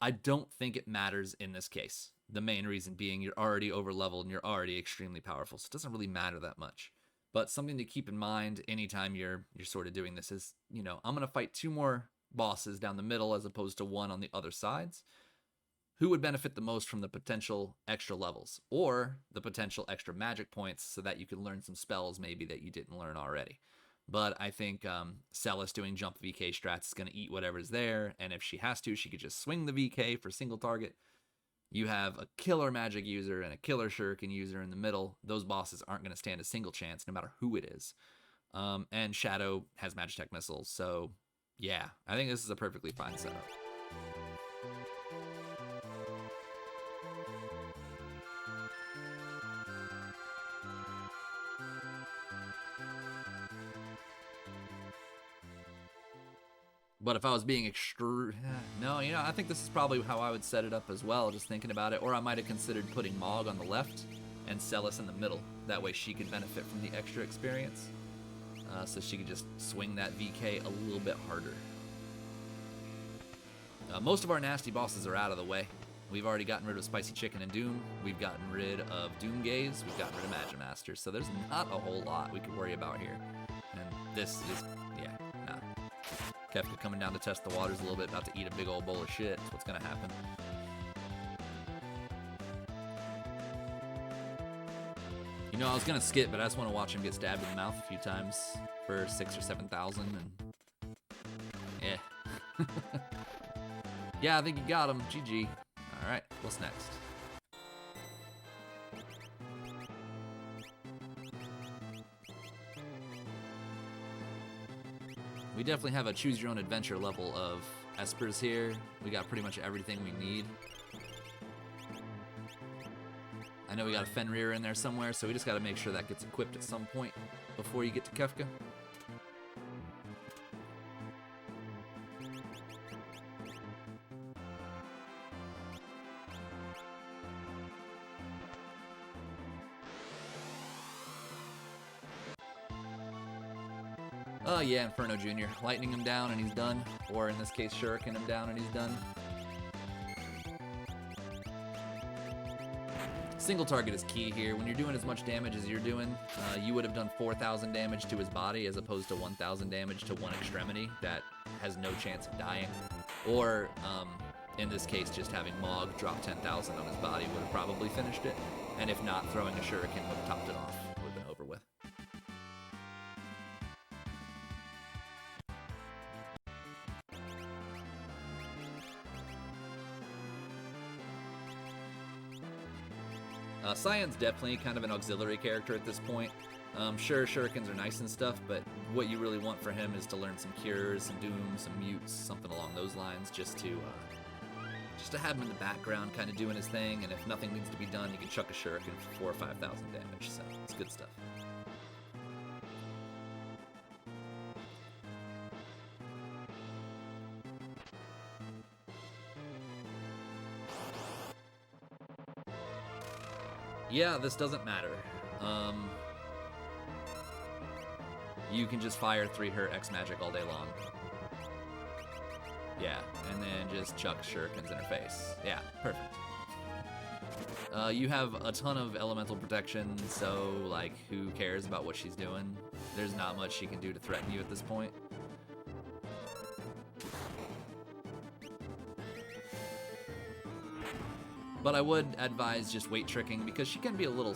I don't think it matters in this case. The main reason being you're already over leveled and you're already extremely powerful, so it doesn't really matter that much. But something to keep in mind anytime you're sort of doing this is, I'm gonna fight 2 more bosses down the middle as opposed to 1 on the other sides. Who would benefit the most from the potential extra levels or the potential extra magic points so that you can learn some spells maybe that you didn't learn already? But I think Celis doing jump VK strats is going to eat whatever's there. And if she has to, she could just swing the VK for single target. You have a killer magic user and a killer shuriken user in the middle. Those bosses aren't going to stand a single chance no matter who it is. And Shadow has Magitech missiles. So, yeah, I think this is a perfectly fine setup. But if I was being no, I think this is probably how I would set it up as well, just thinking about it. Or I might have considered putting Mog on the left and Celis in the middle. That way she could benefit from the extra experience. So she could just swing that VK a little bit harder. Most of our nasty bosses are out of the way. We've already gotten rid of Spicy Chicken and Doom. We've gotten rid of Doom Gaze. We've gotten rid of Magimaster. So there's not a whole lot we could worry about here. And this is, yeah, nah. Kefka coming down to test the waters a little bit, about to eat a big old bowl of shit. That's what's gonna happen. I was gonna skip, but I just want to watch him get stabbed in the mouth a few times for 6,000 or 7,000, and yeah. Yeah, I think you got him. GG. All right, what's next? We definitely have a choose your own adventure level of Espers here. We got pretty much everything we need. I know we got a Fenrir in there somewhere, so we just got to make sure that gets equipped at some point before you get to Kefka. Oh yeah, Inferno Jr. Lightning him down and he's done. Or in this case, Shuriken him down and he's done. Single target is key here. When you're doing as much damage as you're doing, you would have done 4,000 damage to his body as opposed to 1,000 damage to one extremity that has no chance of dying. Or, in this case, just having Mog drop 10,000 on his body would have probably finished it. And if not, throwing a Shuriken would have topped it off. Would have been over with. Cyan's definitely kind of an auxiliary character at this point. Sure, shurikens are nice and stuff, but what you really want for him is to learn some cures, some dooms, some mutes, something along those lines, just to have him in the background kind of doing his thing, and if nothing needs to be done, you can chuck a shuriken for 4,000 or 5,000 damage, so it's good stuff. Yeah, this doesn't matter. You can just fire 3 hurt X magic all day long. Yeah, and then just chuck shurikens in her face. Yeah, perfect. You have a ton of elemental protection, so like, who cares about what she's doing? There's not much she can do to threaten you at this point. But I would advise just weight tricking because she can be a little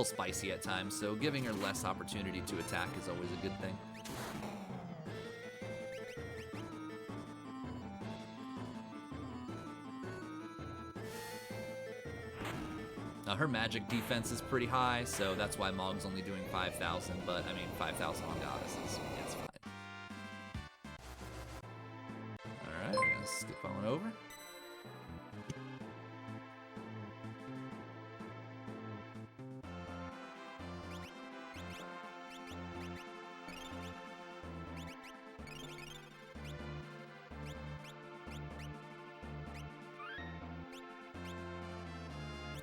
spicy at times, so giving her less opportunity to attack is always a good thing. Her magic defense is pretty high, so that's why Mog's only doing 5,000, but I mean 5,000 on goddesses, it's fine. Alright, we're gonna skip on over.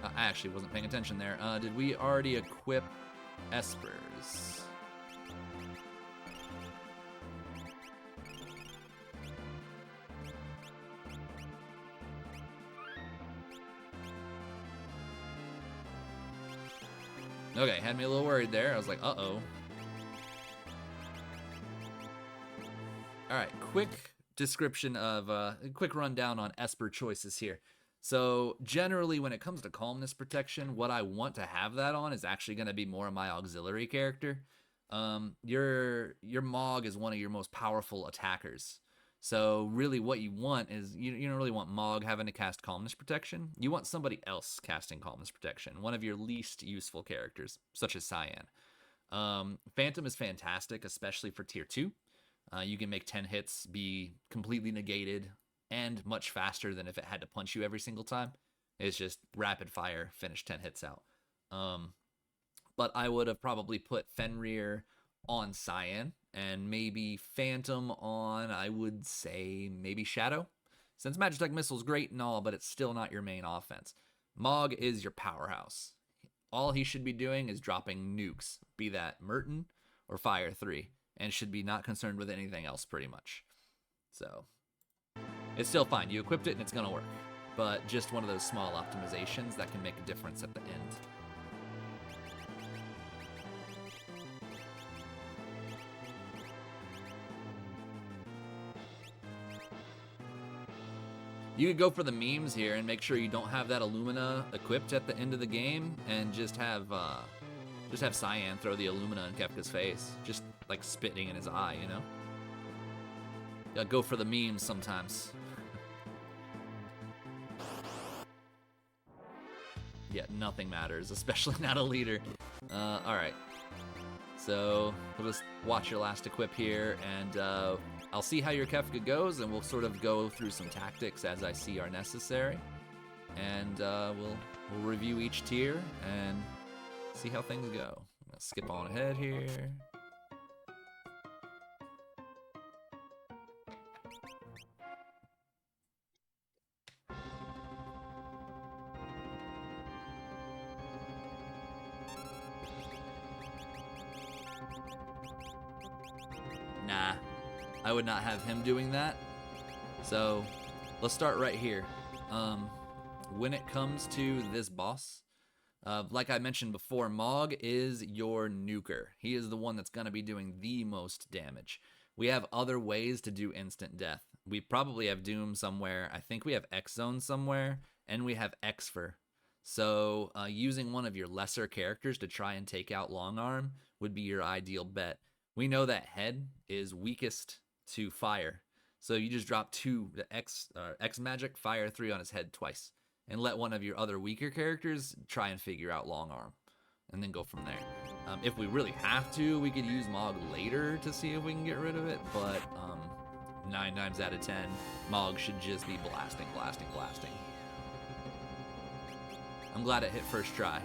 I actually wasn't paying attention there. Did we already equip Espers? Okay, had me a little worried there. I was like, uh-oh. All right, quick description of, quick rundown on Esper choices here. So generally, when it comes to calmness protection, what I want to have that on is actually going to be more of my auxiliary character. Your Mog is one of your most powerful attackers. So really what you want is, you don't really want Mog having to cast calmness protection. You want somebody else casting calmness protection, one of your least useful characters, such as Cyan. Phantom is fantastic, especially for tier 2. You can make 10 hits be completely negated and much faster than if it had to punch you every single time. It's just rapid fire, finish 10 hits out. But I would have probably put Fenrir on Cyan and maybe Phantom on, I would say, maybe Shadow. Since Magitech Missile is great and all, but it's still not your main offense. Mog is your powerhouse. All he should be doing is dropping nukes, be that Merton or Fire 3, and should be not concerned with anything else pretty much. So it's still fine. You equipped it and it's going to work. But just one of those small optimizations that can make a difference at the end. You could go for the memes here and make sure you don't have that Illumina equipped at the end of the game, and just have Cyan throw the Illumina in Kefka's face, just like spitting in his eye, you know? Gotta go for the memes sometimes. Yeah, nothing matters, especially not a leader. Alright. So, we'll just watch your last equip here, and I'll see how your Kefka goes, and we'll sort of go through some tactics as I see are necessary. And we'll review each tier and see how things go. I'm gonna skip on ahead here. Nah, I would not have him doing that. So let's start right here. When it comes to this boss, like I mentioned before, Mog is your nuker. He is the one that's going to be doing the most damage. We have other ways to do instant death. We probably have Doom somewhere. I think we have X-Zone somewhere, and we have Xfer. So using one of your lesser characters to try and take out Long Arm would be your ideal bet. We know that Head is weakest to fire. So you just drop the X Magic, Fire 3 on his head twice. And let one of your other weaker characters try and figure out Long Arm. And then go from there. If we really have to, we could use Mog later to see if we can get rid of it. But 9 times out of 10, Mog should just be blasting, blasting, blasting. I'm glad it hit first try.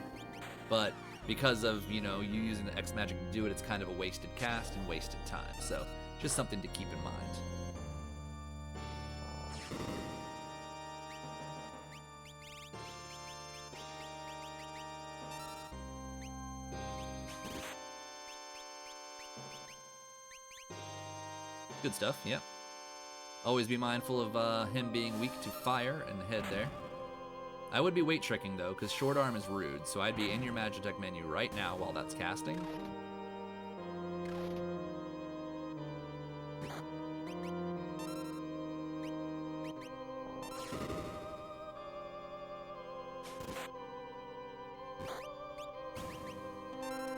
But because of, you using the X Magic to do it, it's kind of a wasted cast and wasted time. So just something to keep in mind. Good stuff, yep. Always be mindful of him being weak to fire and Head there. I would be weight tricking though, because short arm is rude, so I'd be in your Magitech menu right now while that's casting.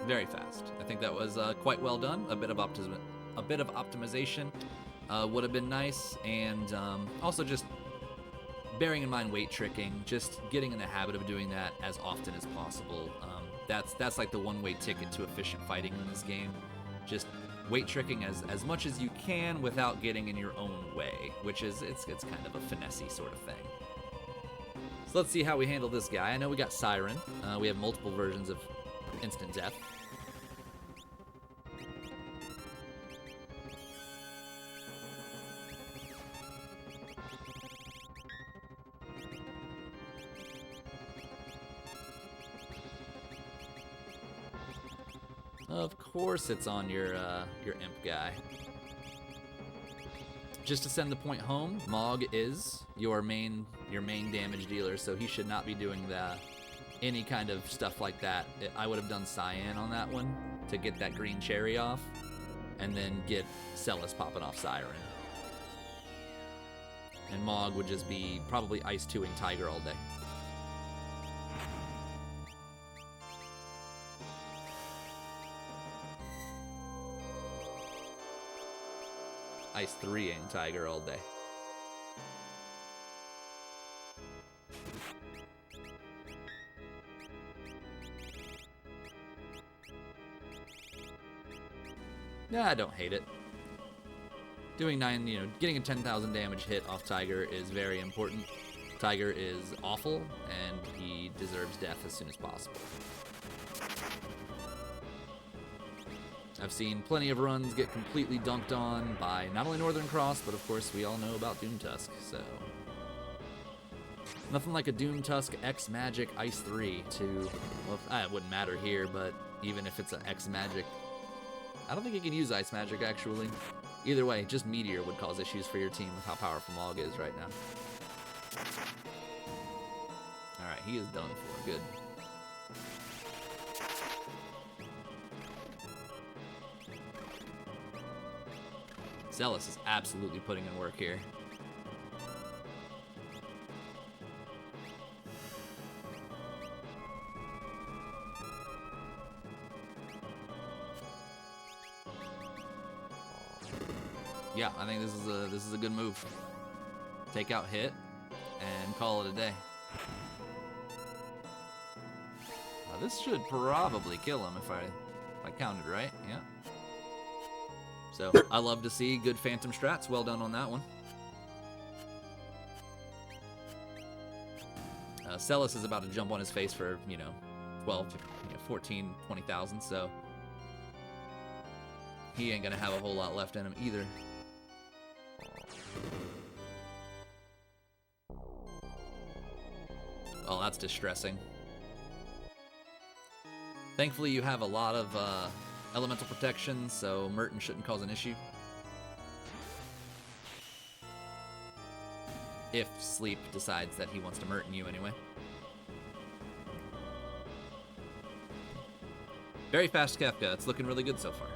Very fast. I think that was quite well done. A bit of optimization would have been nice, and also just bearing in mind weight tricking, just getting in the habit of doing that as often as possible. That's like the one-way ticket to efficient fighting in this game. Just weight tricking as much as you can without getting in your own way, which is it's kind of a finessey sort of thing. So let's see how we handle this guy. I know we got Siren. We have multiple versions of instant death. course it's on your imp guy. Just to send the point home, Mog is your main damage dealer, so he should not be doing any kind of stuff like that. I would have done Cyan on that one to get that green cherry off, and then get Celis popping off Siren. And Mog would just be probably Ice 2ing Tiger all day. Ice 3ing Tiger all day. Yeah, I don't hate it. Doing 9, getting a 10,000 damage hit off Tiger is very important. Tiger is awful, and he deserves death as soon as possible. I've seen plenty of runs get completely dunked on by not only Northern Cross, but of course we all know about Doomtusk, so... Nothing like a Doomtusk X Magic Ice 3 to... Well, it wouldn't matter here, but even if it's an X Magic... I don't think you can use Ice Magic, actually. Either way, just Meteor would cause issues for your team with how powerful Mog is right now. Alright, he is done for. Good. Celis is absolutely putting in work here. Yeah, I think this is a good move. Take out hit and call it a day. This should probably kill him if I counted right. Yeah. So I love to see good Phantom strats. Well done on that one. Celis is about to jump on his face for 12 to 14, 20,000. So he ain't gonna have a whole lot left in him either. Oh, that's distressing. Thankfully, you have a lot of elemental protection, so Merton shouldn't cause an issue. If Sleep decides that he wants to Merton you anyway. Very fast Kefka. It's looking really good so far.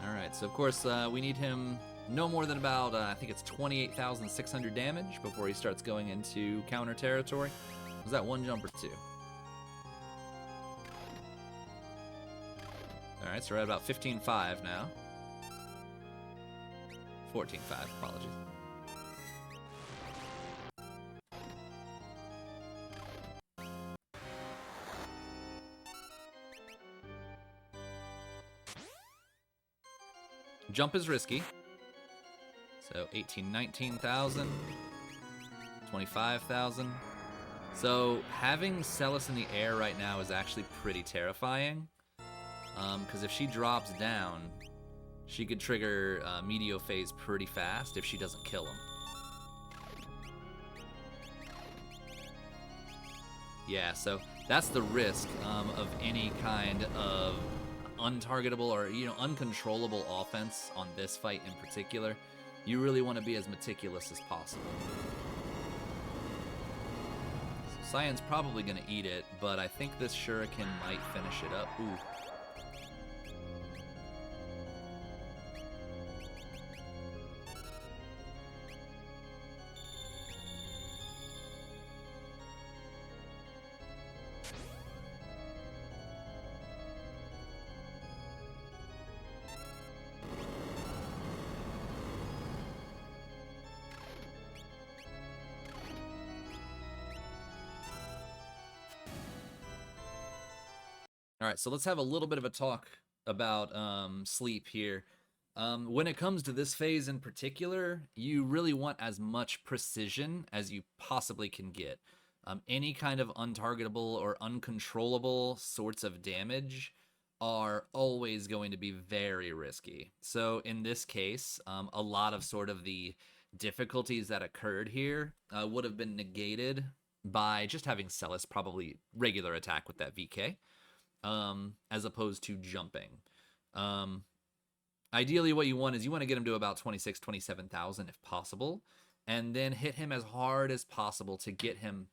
Alright, so of course we need him no more than about, I think it's 28,600 damage before he starts going into counter territory. Was that one jump or two? Alright, so we're at about 15.5 now. 14.5, apologies. Jump is risky. So 18, 19,000, 25,000. So having Celis in the air right now is actually pretty terrifying. Because if she drops down, she could trigger Meteo Phase pretty fast if she doesn't kill him. Yeah, so that's the risk of any kind of untargetable or uncontrollable offense on this fight in particular. You really want to be as meticulous as possible. So Cyan's probably going to eat it, but I think this Shuriken might finish it up. Ooh. All right, so let's have a little bit of a talk about sleep here. When it comes to this phase in particular, you really want as much precision as you possibly can get. Any kind of untargetable or uncontrollable sorts of damage are always going to be very risky. So in this case, a lot of sort of the difficulties that occurred here would have been negated by just having Celis probably regular attack with that VK, as opposed to jumping. Ideally, what you want is you want to get him to about 26, 27,000 if possible, and then hit him as hard as possible to get him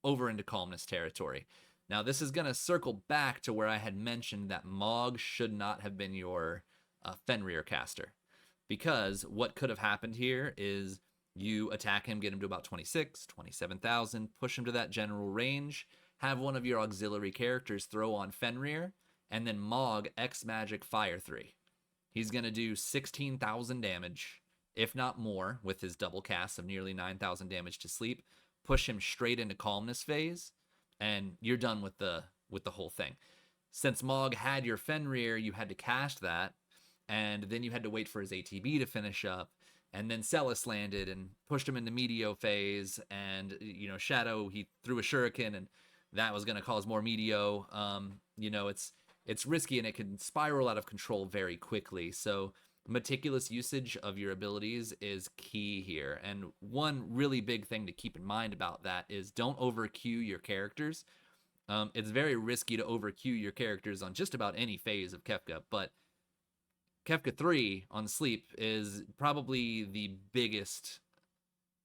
over into calmness territory. Now, this is going to circle back to where I had mentioned that Mog should not have been your Fenrir caster, because what could have happened here is you attack him, get him to about 26, 27,000, push him to that general range, have one of your auxiliary characters throw on Fenrir, and then Mog X Magic Fire 3. He's going to do 16,000 damage, if not more, with his double cast of nearly 9,000 damage to sleep. Push him straight into calmness phase, and you're done with the whole thing. Since Mog had your Fenrir, you had to cast that, and then you had to wait for his ATB to finish up, and then Celis landed and pushed him into Meteo phase, and Shadow, he threw a shuriken, and that was going to cause more Meteo. It's risky, and it can spiral out of control very quickly. So meticulous usage of your abilities is key here. And one really big thing to keep in mind about that is don't overqueue your characters. It's very risky to overqueue your characters on just about any phase of Kefka, but Kefka 3 on sleep is probably the biggest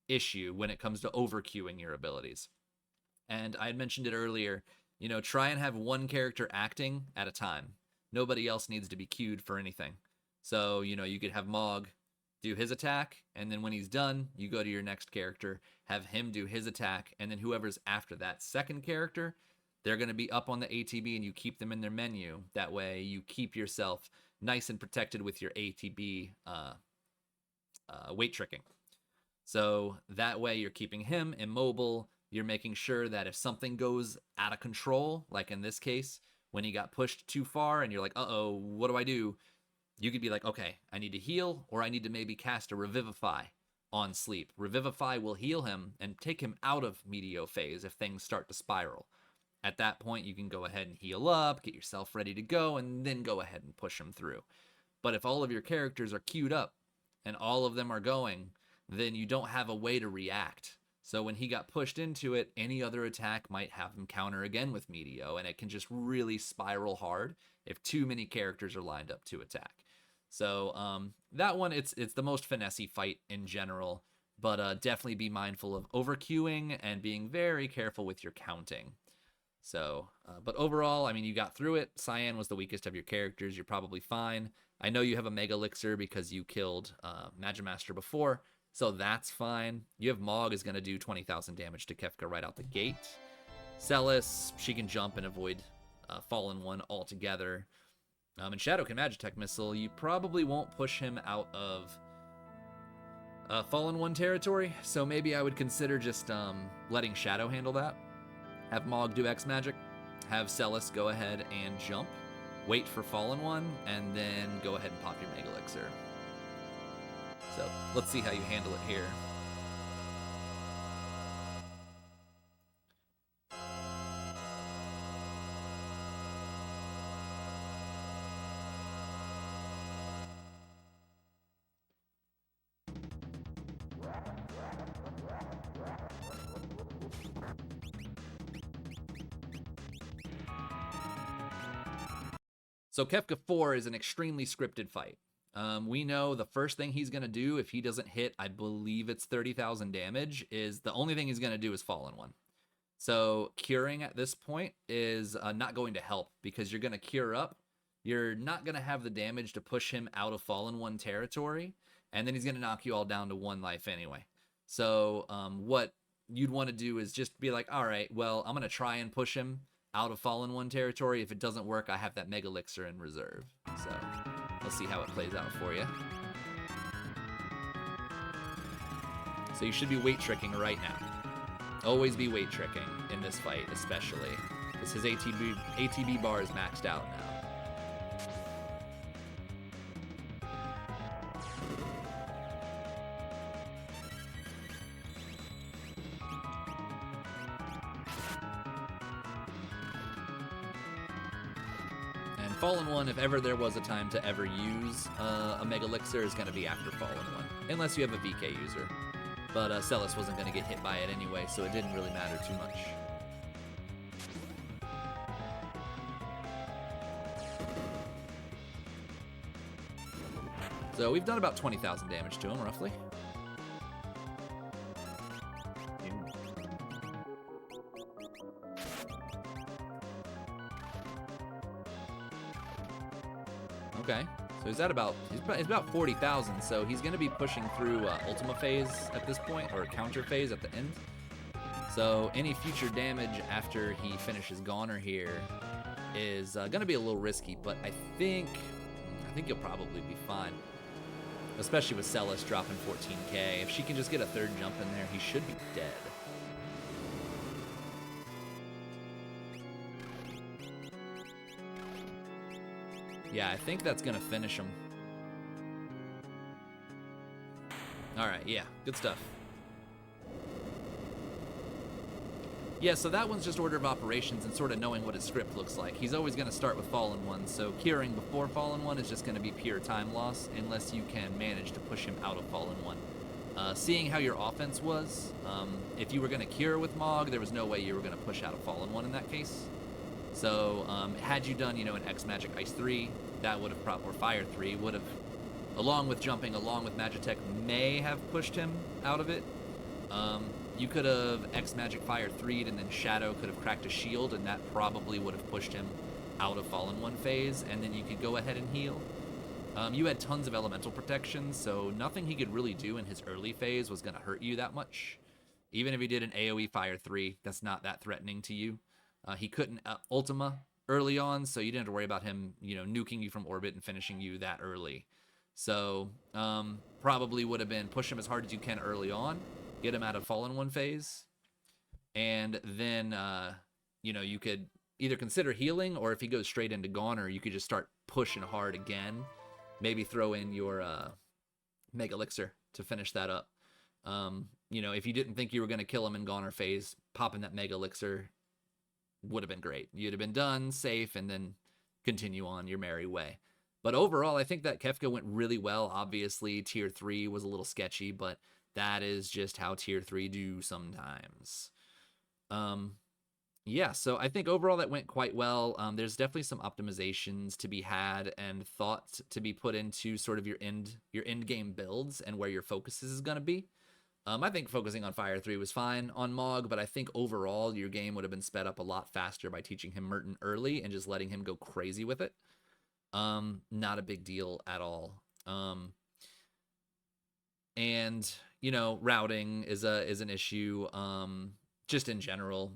issue when it comes to overqueuing your abilities. And I had mentioned it earlier, try and have one character acting at a time. Nobody else needs to be queued for anything. So, you could have Mog do his attack, and then when he's done, you go to your next character, have him do his attack, and then whoever's after that second character, they're going to be up on the ATB, and you keep them in their menu. That way, you keep yourself nice and protected with your ATB weight tricking. So that way, you're keeping him immobile. You're making sure that if something goes out of control, like in this case, when he got pushed too far and you're like, uh-oh, what do? You could be like, okay, I need to heal, or I need to maybe cast a Revivify on sleep. Revivify will heal him and take him out of Meteo phase if things start to spiral. At that point, you can go ahead and heal up, get yourself ready to go, and then go ahead and push him through. But if all of your characters are queued up and all of them are going, then you don't have a way to react. So when he got pushed into it, any other attack might have him counter again with Meteo, and it can just really spiral hard if too many characters are lined up to attack. So that one, it's the most finessey fight in general, but definitely be mindful of overqueuing and being very careful with your counting. So, but overall, I mean, you got through it. Cyan was the weakest of your characters. You're probably fine. I know you have a Mega Elixir because you killed Magimaster before, so that's fine. You have Mog is going to do 20,000 damage to Kefka right out the gate. Celis, she can jump and avoid Fallen One altogether. And Shadow can Magitech Missile. You probably won't push him out of Fallen One territory, so maybe I would consider just letting Shadow handle that. Have Mog do X Magic, have Celis go ahead and jump, wait for Fallen One, and then go ahead and pop your Mega Elixir. So let's see how you handle it here. So Kefka 4 is an extremely scripted fight. We know the first thing he's going to do if he doesn't hit, I believe it's 30,000 damage, is the only thing he's going to do is Fallen One. So curing at this point is not going to help because you're going to cure up. You're not going to have the damage to push him out of Fallen One territory, and then he's going to knock you all down to 1 life anyway. So what you'd want to do is just be like, all right, well, I'm going to try and push him out of Fallen One territory. If it doesn't work, I have that Mega Elixir in reserve. So we'll see how it plays out for you. So you should be weight tricking right now. Always be weight tricking in this fight, especially. because his ATB bar is maxed out now. And Fallen One, if ever there was a time to ever use a Mega Elixir, is going to be after Fallen One, unless you have a VK user. But Celis wasn't going to get hit by it anyway, so it didn't really matter too much. So we've done about 20,000 damage to him, roughly. Okay, so he's about 40,000, so he's going to be pushing through Ultima phase at this point, or counter phase at the end. So any future damage after he finishes Goner here is going to be a little risky, but I think he'll probably be fine. Especially with Celis dropping 14k. If she can just get a third jump in there, he should be dead. Yeah, I think that's gonna finish him. Alright, yeah, good stuff. Yeah, so that one's just order of operations and sort of knowing what his script looks like. He's always going to start with Fallen One, so curing before Fallen One is just going to be pure time loss unless you can manage to push him out of Fallen One. Seeing how your offense was, if you were going to cure with Mog, there was no way you were going to push out of Fallen One in that case. So had you done, an X Magic Ice 3, that would have or Fire 3 would have, along with jumping, along with Magitech, may have pushed him out of it. You could have X Magic Fire 3'd and then Shadow could have cracked a shield, and that probably would have pushed him out of Fallen One phase, and then you could go ahead and heal. You had tons of elemental protection, so nothing he could really do in his early phase was going to hurt you that much. Even if he did an AoE Fire 3, that's not that threatening to you. He couldn't Ultima early on, so you didn't have to worry about him, nuking you from orbit and finishing you that early. So probably would have been push him as hard as you can early on, get him out of Fallen One phase, and then, you could either consider healing, or if he goes straight into Goner, you could just start pushing hard again. Maybe throw in your Mega Elixir to finish that up. If you didn't think you were going to kill him in Goner phase, popping that Mega Elixir would have been great. You'd have been done, safe, and then continue on your merry way. But overall, I think that Kefka went really well. Obviously, Tier 3 was a little sketchy, but that is just how Tier 3 do sometimes. Yeah, so I think overall that went quite well. There's definitely some optimizations to be had and thought to be put into sort of your end game builds and where your focus is going to be. I think focusing on Fire 3 was fine on Mog, but I think overall your game would have been sped up a lot faster by teaching him Merton early and just letting him go crazy with it. Not a big deal at all. And routing is an issue, just in general,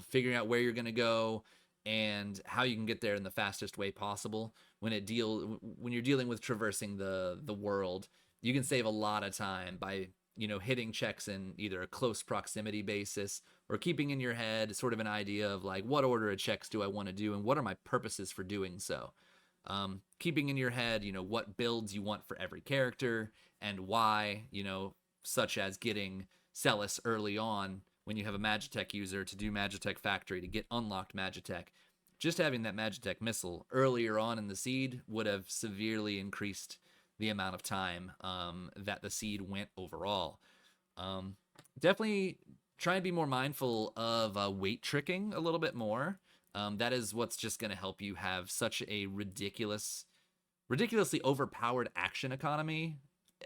figuring out where you're going to go and how you can get there in the fastest way possible. When you're dealing with traversing the world, you can save a lot of time by, hitting checks in either a close proximity basis or keeping in your head sort of an idea of like, what order of checks do I want to do and what are my purposes for doing so? Keeping in your head, what builds you want for every character and why, such as getting Celis early on when you have a Magitech user to do Magitech Factory to get unlocked Magitech. Just having that Magitech missile earlier on in the seed would have severely increased the amount of time that the seed went overall. Definitely try and be more mindful of weight tricking a little bit more. That is what's just going to help you have such a ridiculously overpowered action economy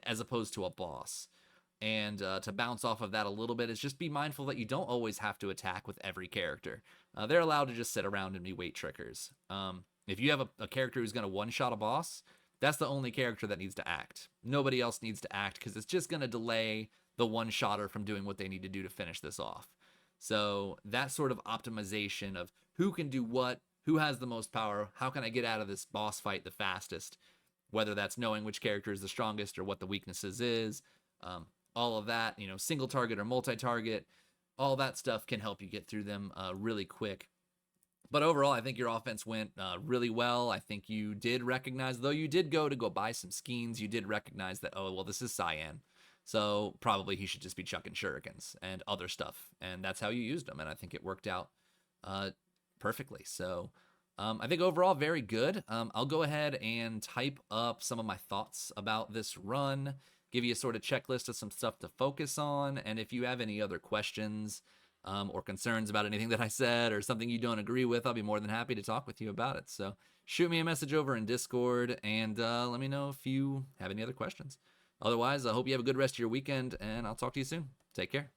as opposed to a boss. And to bounce off of that a little bit is just be mindful that you don't always have to attack with every character. They're allowed to just sit around and be weight trickers. If you have a character who's going to one-shot a boss, that's the only character that needs to act. Nobody else needs to act because it's just going to delay the one-shotter from doing what they need to do to finish this off. So that sort of optimization of who can do what, who has the most power, how can I get out of this boss fight the fastest, whether that's knowing which character is the strongest or what the weaknesses is, all of that, single target or multi-target, all that stuff can help you get through them really quick. But overall, I think your offense went really well. I think you did recognize, though you did go buy some skeins, you did recognize that, oh, well, this is Cyan. So probably he should just be chucking shurikens and other stuff. And that's how you used them. And I think it worked out perfectly. So I think overall, very good. I'll go ahead and type up some of my thoughts about this run, give you a sort of checklist of some stuff to focus on. And if you have any other questions or concerns about anything that I said or something you don't agree with, I'll be more than happy to talk with you about it. So shoot me a message over in Discord and let me know if you have any other questions. Otherwise, I hope you have a good rest of your weekend, and I'll talk to you soon. Take care.